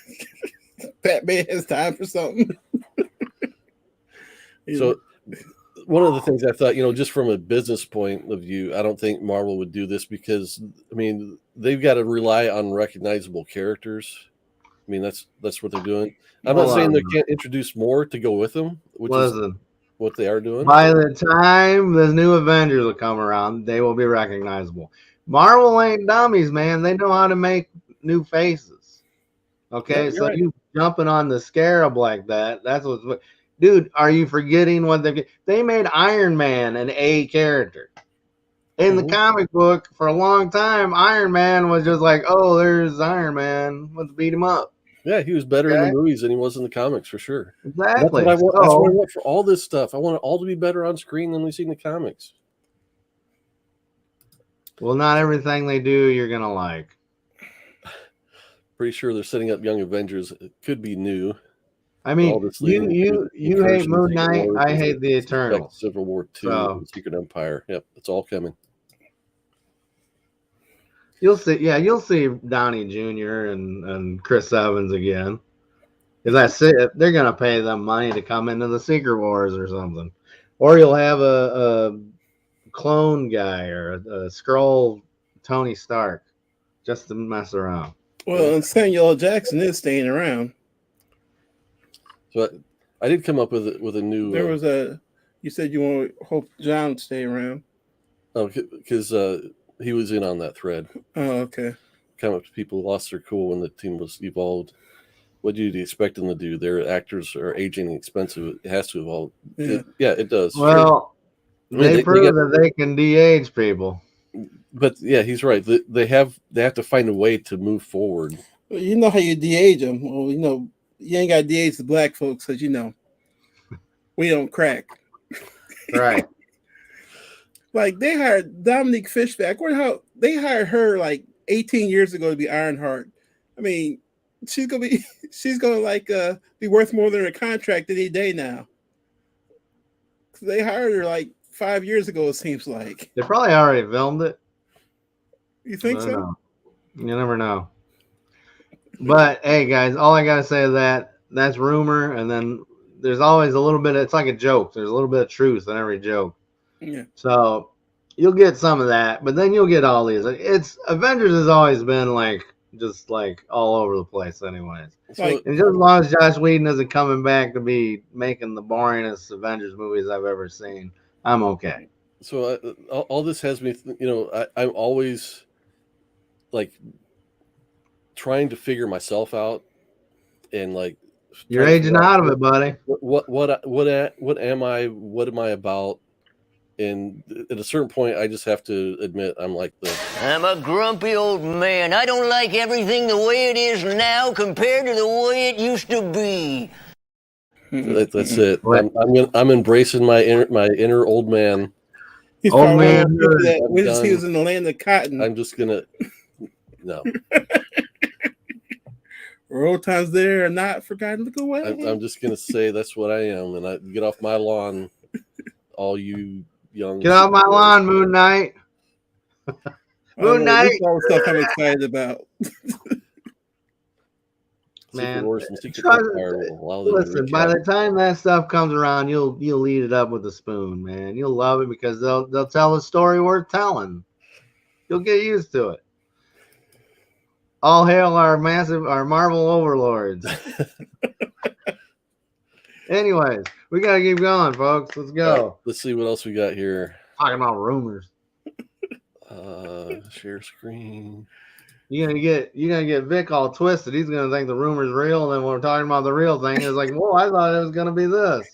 Batman has time for something. So one of the things I thought, just from a business point of view, I don't think Marvel would do this because, they've got to rely on recognizable characters. That's what they're doing. I'm not saying they can't introduce more to go with them, which is what they are doing. By the time the new Avengers will come around, they will be recognizable. Marvel ain't dummies, man. They know how to make new faces. Okay, so right. You jumping on the scarab like that, that's what's... Dude, are you forgetting what they made Iron Man an A character? In the comic book, for a long time, Iron Man was just like, oh, there's Iron Man. Let's beat him up. Yeah, he was better in the movies than he was in the comics, for sure. Exactly. That's what I want for all this stuff. I want it all to be better on screen than we see in the comics. Well, not everything they do you're going to like. Pretty sure they're setting up Young Avengers. It could be new. You hate Moon Knight. I hate the Eternals. Civil War 2, Secret Empire. Yep, it's all coming. You'll see. Yeah, you'll see Downey Jr. and Chris Evans again. Because that's it. They're gonna pay them money to come into the Secret Wars or something, or you'll have a clone guy or a Skrull Tony Stark just to mess around. Well, and Samuel L. Jackson is staying around. So I did come up with a new. There was you said you want to hope John would stay around. Oh, because he was in on that thread. Oh, okay. Kind of people lost their cool when the team was evolved. What do you expect them to do? Their actors are aging expensive. It has to evolve. Yeah, it does. Well, they prove that they can de-age people. But yeah, he's right. They have to find a way to move forward. Well, you know how you de-age them. Well, you ain't got to de-age the black folks because we don't crack. Right. Like they hired Dominique Fishback. They hired her like 18 years ago to be Ironheart. She's gonna be worth more than her contract any day now. They hired her like 5 years ago. It seems like they probably already filmed it. You think so? Know. You never know. But hey, guys, all I gotta say is that's rumor, and then there's always a little bit. It's like a joke. There's a little bit of truth in every joke. Yeah. So you'll get some of that, but then you'll get all these. It's Avengers has always been just all over the place, anyways. And just as long as Joss Whedon isn't coming back to be making the boringest Avengers movies I've ever seen, I'm okay. So all this has me. I'm always trying to figure myself out, and you're aging out of it, buddy. What am I? What am I about? And at a certain point, I just have to admit I'm like this. I'm a grumpy old man. I don't like everything the way it is now compared to the way it used to be. That's it. I'm embracing my inner old man. He's old man. When he was in the land of cotton. I'm just gonna no. Old times there are not forgotten. Look away. I'm just gonna say that's what I am, and I get off my lawn, all you young. Get off my lawn, Moon Knight. Moon Knight. This is all the stuff I'm excited about. Man, listen. By the time that stuff comes around, you'll eat it up with a spoon, man. You'll love it because they'll tell a story worth telling. You'll get used to it. All hail our Marvel overlords. Anyways, we gotta keep going, folks. Let's go. Let's see what else we got here. Talking about rumors. Share screen. You're gonna get Vic all twisted. He's gonna think the rumor's real, and then when we're talking about the real thing, it's like, whoa, I thought it was gonna be this.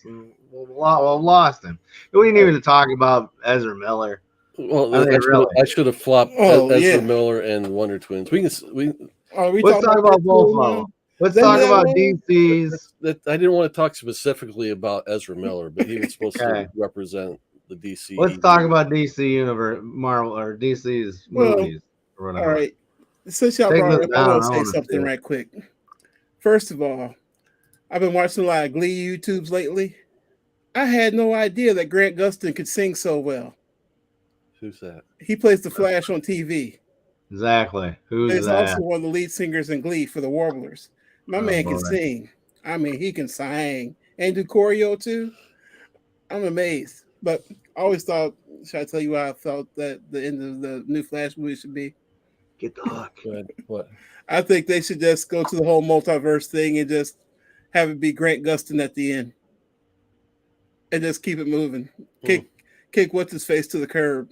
We'll lost him. We didn't even talk about Ezra Miller. Well, I should have flopped Ezra Miller and Wonder Twins. Let's talk about both of them. Let's talk about DC's. I didn't want to talk specifically about Ezra Miller, but he was supposed to represent the DC. Let's talk about DC Universe, Marvel, or DC's movies. Or all right. Since y'all brought it up, I want to say something right quick. First of all, I've been watching a lot of Glee YouTubes lately. I had no idea that Grant Gustin could sing so well. Who's that? He plays the Flash on TV. Exactly. He's also one of the lead singers in Glee for the Warblers. My man can sing. I mean, he can sing and do choreo too. I'm amazed. But I always thought, should I tell you how I felt that the end of the new Flash movie should be? Get the hook. What? I think they should just go to the whole multiverse thing and just have it be Grant Gustin at the end. And just keep it moving. Kick what's his face to the curb.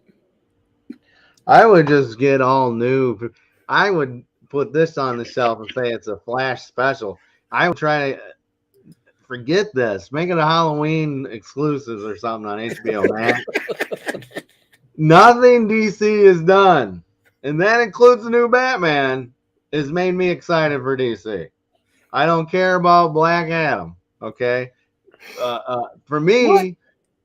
I would just get all new. I would put this on the shelf and say it's a Flash special. I would try to forget this. Make it a Halloween exclusive or something on HBO Max. Nothing DC has done, and that includes the new Batman, has made me excited for DC. I don't care about Black Adam, okay? For me,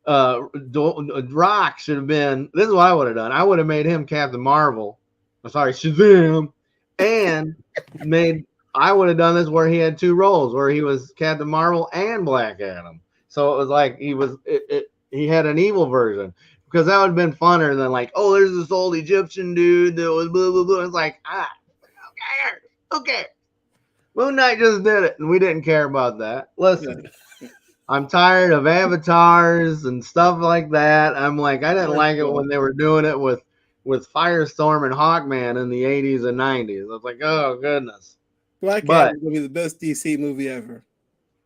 Rock should have been, this is what I would have done. I would have made him Captain Marvel. I'm sorry, Shazam. And I would have done this where he had two roles, where he was Captain Marvel and Black Adam. So it was like he had an evil version, because that would have been funner than like, oh, there's this old Egyptian dude that was blah, blah, blah. It's like, who cares? Moon Knight just did it, and we didn't care about that. Listen, I'm tired of avatars and stuff like that. I'm like, I didn't like it when they were doing it with Firestorm and Hawkman in the 80s and 90s. I was like, oh, goodness. Black Adam will be the best DC movie ever.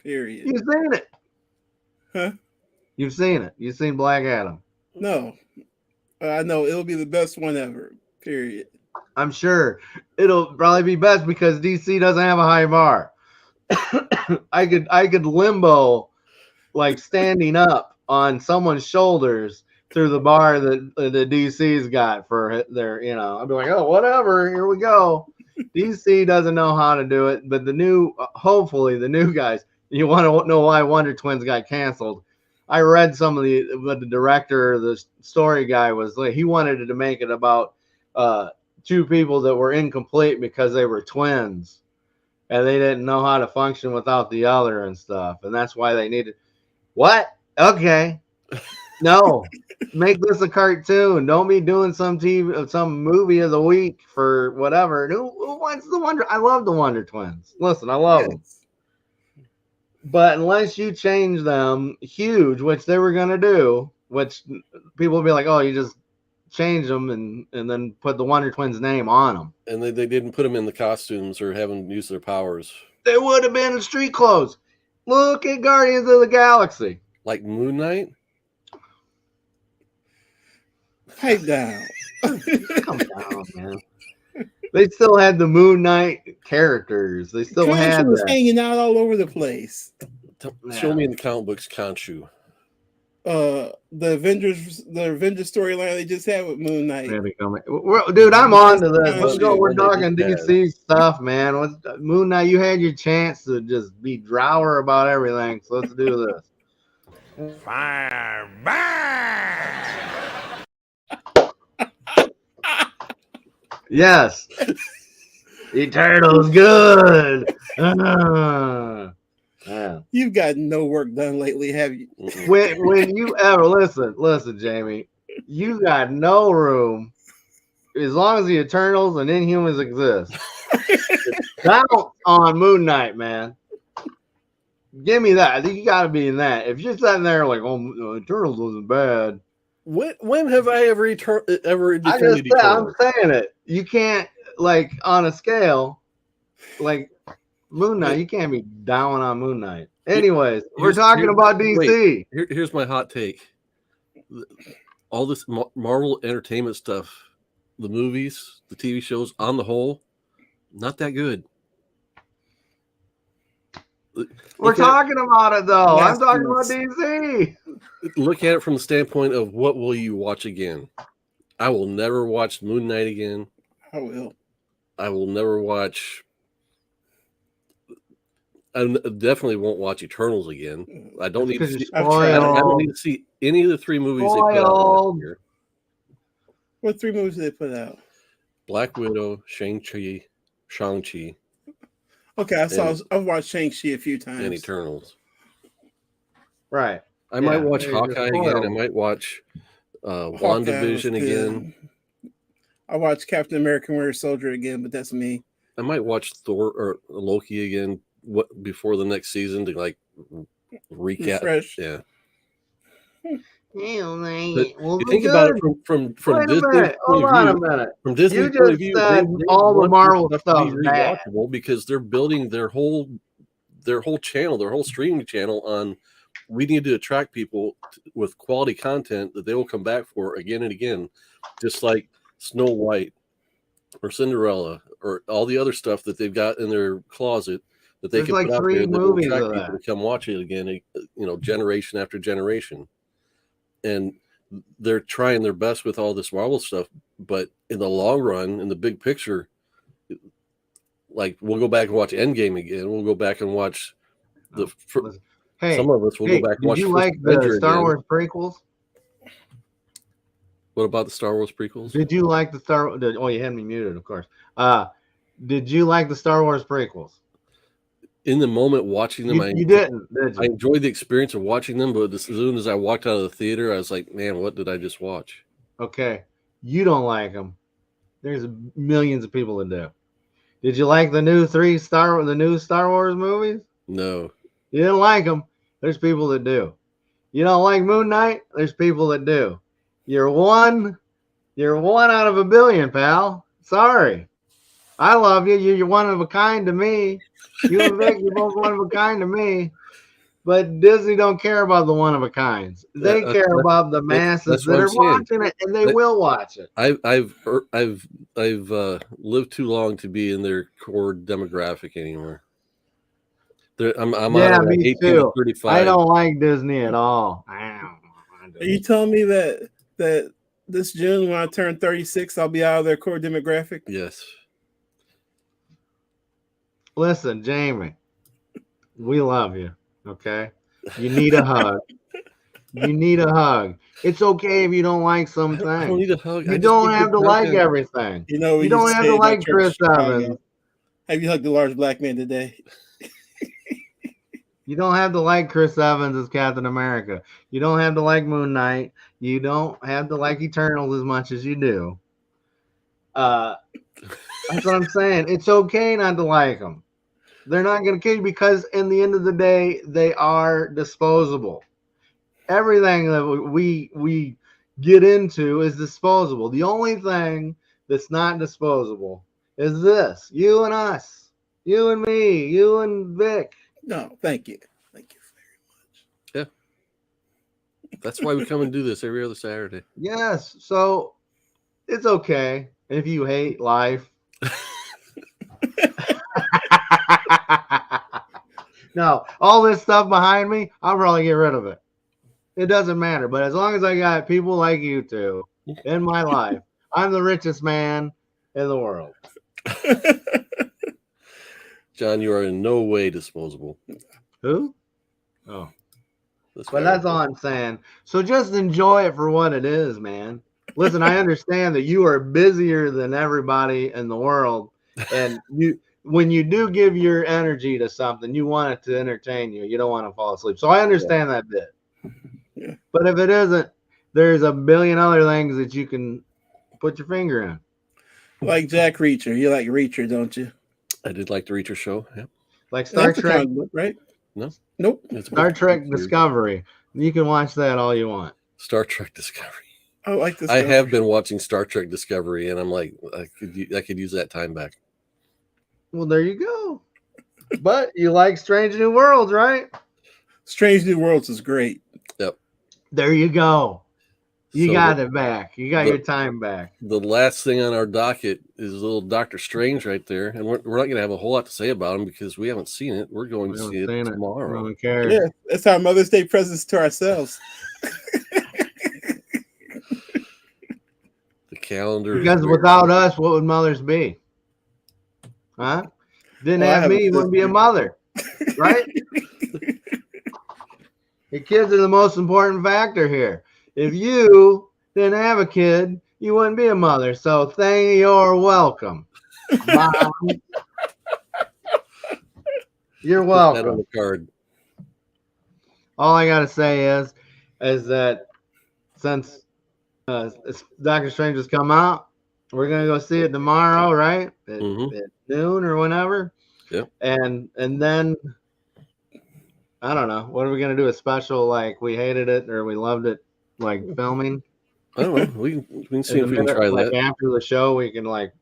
Period. You've seen it. Huh? You've seen it. You've seen Black Adam. No. I know it'll be the best one ever. Period. I'm sure it'll probably be best because DC doesn't have a high bar. I could limbo like standing up on someone's shoulders through the bar that the DC's got for their, I'd be like, oh, whatever, here we go. DC doesn't know how to do it, but hopefully the new guys. You want to know why Wonder Twins got canceled? I read some of what the director, the story guy was like. He wanted to make it about two people that were incomplete because they were twins, and they didn't know how to function without the other and stuff, and that's why they needed. What? Okay, no. Make this a cartoon. Don't be doing some movie of the week for whatever. Who wants the Wonder? I love the Wonder Twins. Listen, I love them. But unless you change them huge, which they were going to do, which people will be like, oh, you just change them and then put the Wonder Twins name on them. And they didn't put them in the costumes or have them use their powers. They would have been in street clothes. Look at Guardians of the Galaxy. Like Moon Knight? Pipe down. Come down, man. They still had the Moon Knight characters. They still had was hanging out all over the place. Show me in the comic books Khonshu. The Avengers storyline they just had with Moon Knight. Dude, I'm on to this. Let's go. We're talking DC stuff, man. Moon Knight, you had your chance to just be drower about everything. So let's do this. Fire back! Yes. Eternal's good. Yeah. You've got no work done lately, have you? When you ever listen, Jamie, you got no room as long as the Eternals and Inhumans exist. Count on Moon Knight, man. Give me that. I think you got to be in that. If you're sitting there like, oh, Eternals wasn't bad. When have I ever defended I'm saying it. You can't, like, on a scale, like Moon Knight, you can't be down on Moon Knight. Anyways, we're talking about DC. Here's my hot take. All this Marvel entertainment stuff, the movies, the TV shows, on the whole, not that good. We're talking about it, though. I'm talking about DC. Look at it from the standpoint of what will you watch again? I will never watch Moon Knight again. I will. I will never watch. I definitely won't watch Eternals again. I don't need to see. I don't need to see any of the 3 movies they put out last year. What 3 movies did they put out? Black Widow, Shang-Chi. Okay, I've watched Shang-Chi a few times. And Eternals. Right. I might watch Hawkeye again. I might watch WandaVision again. I watched Captain America: Winter Soldier again, but that's me. I might watch Thor or Loki again before the next season to like recap. Refresh. Yeah. Well, you think about it from Disney's point of view. From Disney's point of view, all the Marvel stuff rewatchable because they're building their whole channel, their whole streaming channel on. We need to attract people with quality content that they will come back for again and again, just like Snow White or Cinderella or all the other stuff that they've got in their closet that they can put out there that will attract people to come watch it again, generation after generation. And they're trying their best with all this Marvel stuff, but in the long run, in the big picture, like we'll go back and watch Endgame again. We'll go back and watch some of us will go back and watch. Did you like the Star Wars prequels? What about the Star Wars prequels? Did you like the Oh, you had me muted, of course. Did you like the Star Wars prequels? In the moment watching them, you didn't. Did you? I enjoyed the experience of watching them, but as soon as I walked out of the theater, I was like, "Man, what did I just watch?" Okay, you don't like them. There's millions of people that do. Did you like the new Star Wars movies? No. You didn't like them. There's people that do. You don't like Moon Knight? There's people that do. You're one out of a billion, pal. Sorry. I love you. You're one of a kind to me. You and Vic, you're both one of a kind to me. But Disney don't care about the one of a kinds. They care about the masses that are watching it, and they will watch it. I've lived too long to be in their core demographic anymore. I'm out of 18 to 35. I don't like Disney at all. Are you telling me that this June when I turn 36, I'll be out of their core demographic? Yes. Listen, Jamie, we love you. Okay, you need a hug. You need a hug. It's okay if you don't like something. I don't need a hug. You don't have to like everything. You know, you don't have to like Chris Evans. Have you hugged a large black man today? You don't have to like Chris Evans as Captain America. You don't have to like Moon Knight. You don't have to like Eternals as much as you do. That's what I'm saying. It's okay not to like them. They're not going to kill you because in the end of the day, they are disposable. Everything that we get into is disposable. The only thing that's not disposable is this. You and us. You and me. You and Vic. No, thank you. Thank you very much. Yeah. That's why we come and do this every other Saturday. Yes. So it's okay if you hate life. No, all this stuff behind me, I'll probably get rid of it. It doesn't matter. But as long as I got people like you two in my life, I'm the richest man in the world. John, you are in no way disposable. Who? Oh. But that's all I'm saying. So just enjoy it for what it is, man. Listen, I understand that you are busier than everybody in the world. And when you do give your energy to something, you want it to entertain you. You don't want to fall asleep. So I understand that bit. Yeah. But if it isn't, there's a billion other things that you can put your finger in. Like Jack Reacher. You like Reacher, don't you? I did like the Reacher show. Yeah. Like Star Trek, right? No. Nope. Star Trek Discovery. You can watch that all you want. Star Trek Discovery. I like this. I have been watching Star Trek Discovery, and I'm like, I could use that time back. Well, there you go. But you like Strange New Worlds, right? Strange New Worlds is great. Yep. There you go. You got it back. You got your time back. The last thing on our docket is little Doctor Strange right there. And we're not going to have a whole lot to say about him because we haven't seen it. We're going to see it tomorrow. I don't care. Yeah, that's our Mother's Day presents to ourselves. The calendar. Because without us, what would mothers be? Huh? Didn't have me, you wouldn't be a mother, right? Your kids are the most important factor here. If you didn't have a kid, you wouldn't be a mother. So you're welcome, Mom. You're welcome. That on the card. All I gotta say is that since Doctor Strange has come out, we're gonna go see it tomorrow, right? At noon or whenever. Yep. And then I don't know. What are we gonna do? A special like we hated it or we loved it, like filming? I don't know. We can see if we can try that. After the show, we can like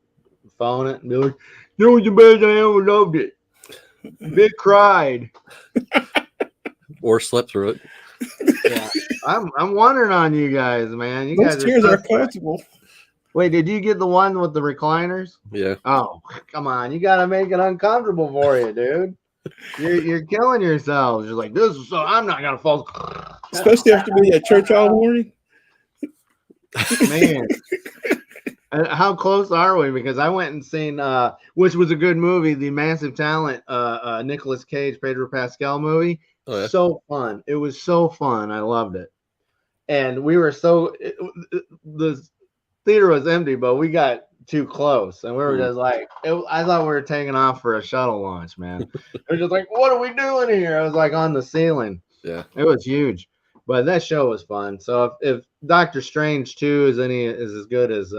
phone it and be like, "You know what's the best I ever loved it? Big cried." Or slept through it. Yeah, I'm wondering on you guys, man. You guys tears are comfortable. Wait, did you get the one with the recliners? Yeah. Oh, come on! You gotta make it uncomfortable for you, dude. You're killing yourselves. You're like, this is so. I'm not gonna fall. Especially after being at church all morning. Man, how close are we? Because I went and seen, which was a good movie, the Massive Talent, Nicolas Cage, Pedro Pascal movie. Oh, yeah. So fun. It was so fun. I loved it. And we were the theater was empty, but we got too close. And we were just like, I thought we were taking off for a shuttle launch, man. It was just like, what are we doing here? I was like on the ceiling. Yeah. It was huge. But that show was fun. So if Doctor Strange 2 is as good as,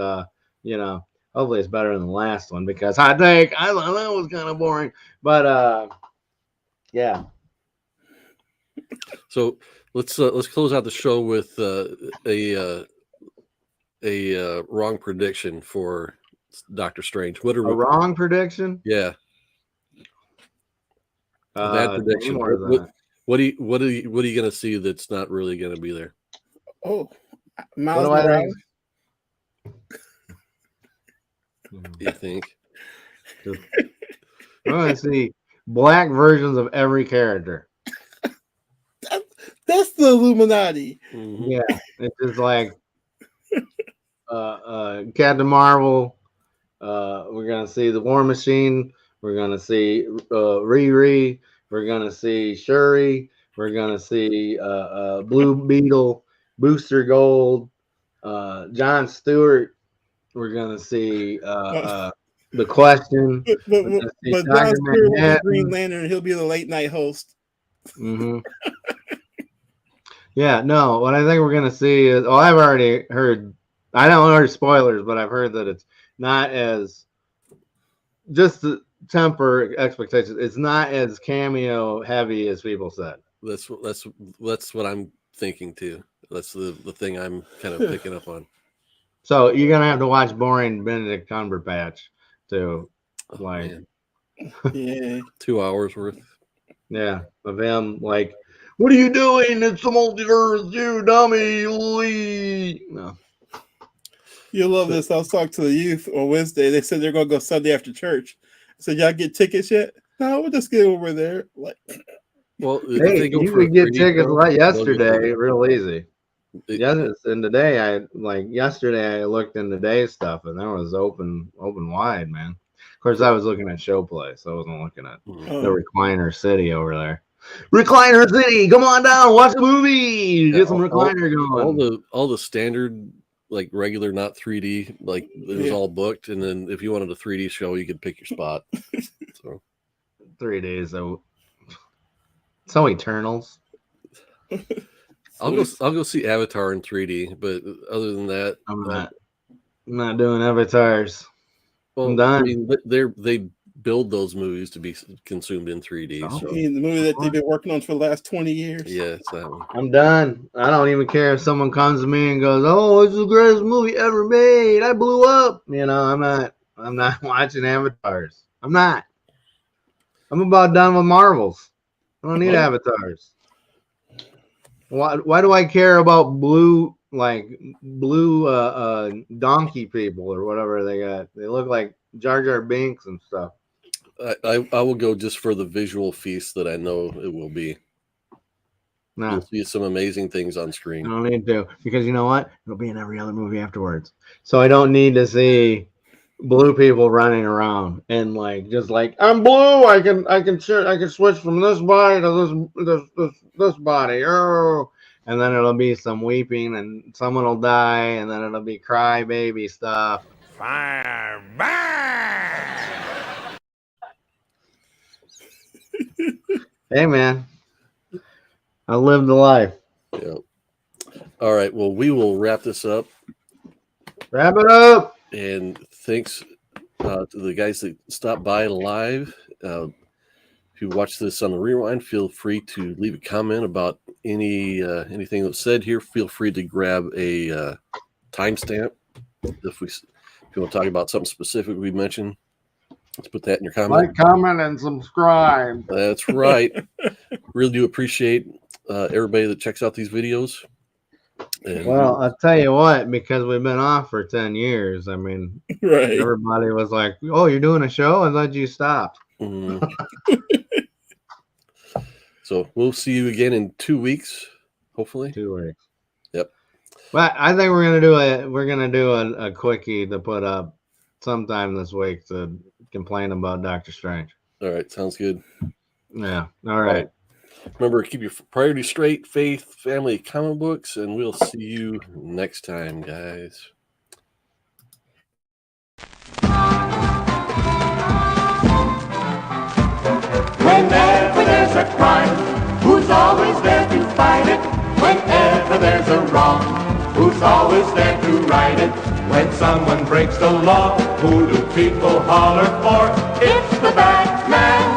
hopefully it's better than the last one because I thought that was kind of boring. But, yeah. So let's close out the show with a wrong prediction for Doctor Strange. What are we? Wrong prediction? Yeah. A bad prediction. What are you going to see that's not really going to be there? Oh, Miles Morales. You think? I want to see black versions of every character. That's the Illuminati. Mm-hmm. Yeah, it's just like Captain Marvel. We're gonna see the War Machine. We're gonna see Riri. We're gonna see Shuri. We're gonna see Blue Beetle, Booster Gold, John Stewart. We're gonna see the Question. But John Stewart was Green Lantern. He'll be the late night host. Mm-hmm. Yeah, no. What I think we're gonna see is, I've already heard. I don't know spoilers, but I've heard that it's not as, just to temper expectations, it's not as cameo heavy as people said. That's what I'm thinking too. That's the thing I'm kind of picking up on. So you're gonna have to watch boring Benedict Cumberbatch to yeah, 2 hours worth. Yeah, of him like, what are you doing? It's the multiverse, you dummy. No. You'll love this. I was talking to the youth on Wednesday. They said they're going to go Sunday after church. I said, y'all get tickets yet? No, we'll just get over there. Like, well, hey, you could get tickets yesterday, real easy. And today, yesterday I looked in today's stuff, and there was open wide, man. Of course, I was looking at Showplay, so I wasn't looking at the Recliner City over there. Recliner City, come on down, watch a movie, get some recliner going. All the standard, like regular, not 3D, like it was all booked, and then if you wanted a 3D show, you could pick your spot. So 3 days, so Eternals. I'll go see Avatar in 3D, but other than that, I'm not doing avatars. Well, I'm done. I mean, they build those movies to be consumed in 3D. I mean, the movie that they've been working on for the last 20 years. Yeah, it's that one. I'm done. I don't even care if someone comes to me and goes, "Oh, it's the greatest movie ever made. I blew up." I'm not watching avatars. I'm not. I'm about done with Marvels. I don't need avatars. Why do I care about blue donkey people or whatever they got? They look like Jar Jar Binks and stuff. I will go just for the visual feast that I know it will be. No. You'll see some amazing things on screen. I don't need to, because you know what? It'll be in every other movie afterwards. So I don't need to see blue people running around and like just like I'm blue. I can switch from this body to this body. Oh, and then it'll be some weeping and someone will die, and then it'll be cry baby stuff. Fire! Bang! Hey man, I lived the life. Yep. All right. Well, we will wrap this up. Wrap it up. And thanks to the guys that stopped by live. If you watch this on the rewind, feel free to leave a comment about anything that was said here. Feel free to grab a timestamp if you want to talk about something specific we mentioned. Let's put that in your comment. Like, comment, and subscribe. That's right. Really do appreciate everybody that checks out these videos. And well, I'll tell you what, because we've been off for 10 years, I mean, right. Everybody was like, oh, you're doing a show? I thought you stopped. So we'll see you again in 2 weeks, hopefully. 2 weeks. Yep. But I think we're gonna do a quickie to put up sometime this week to complain about Doctor Strange. All right, sounds good. Yeah. All right. Remember, keep your priorities straight, faith, family, comic books, and we'll see you next time, guys. Whenever there's a crime, who's always there to fight it? Whenever there's a wrong, who's always there to right it? When someone breaks the law, who do people holler for? It's the Batman.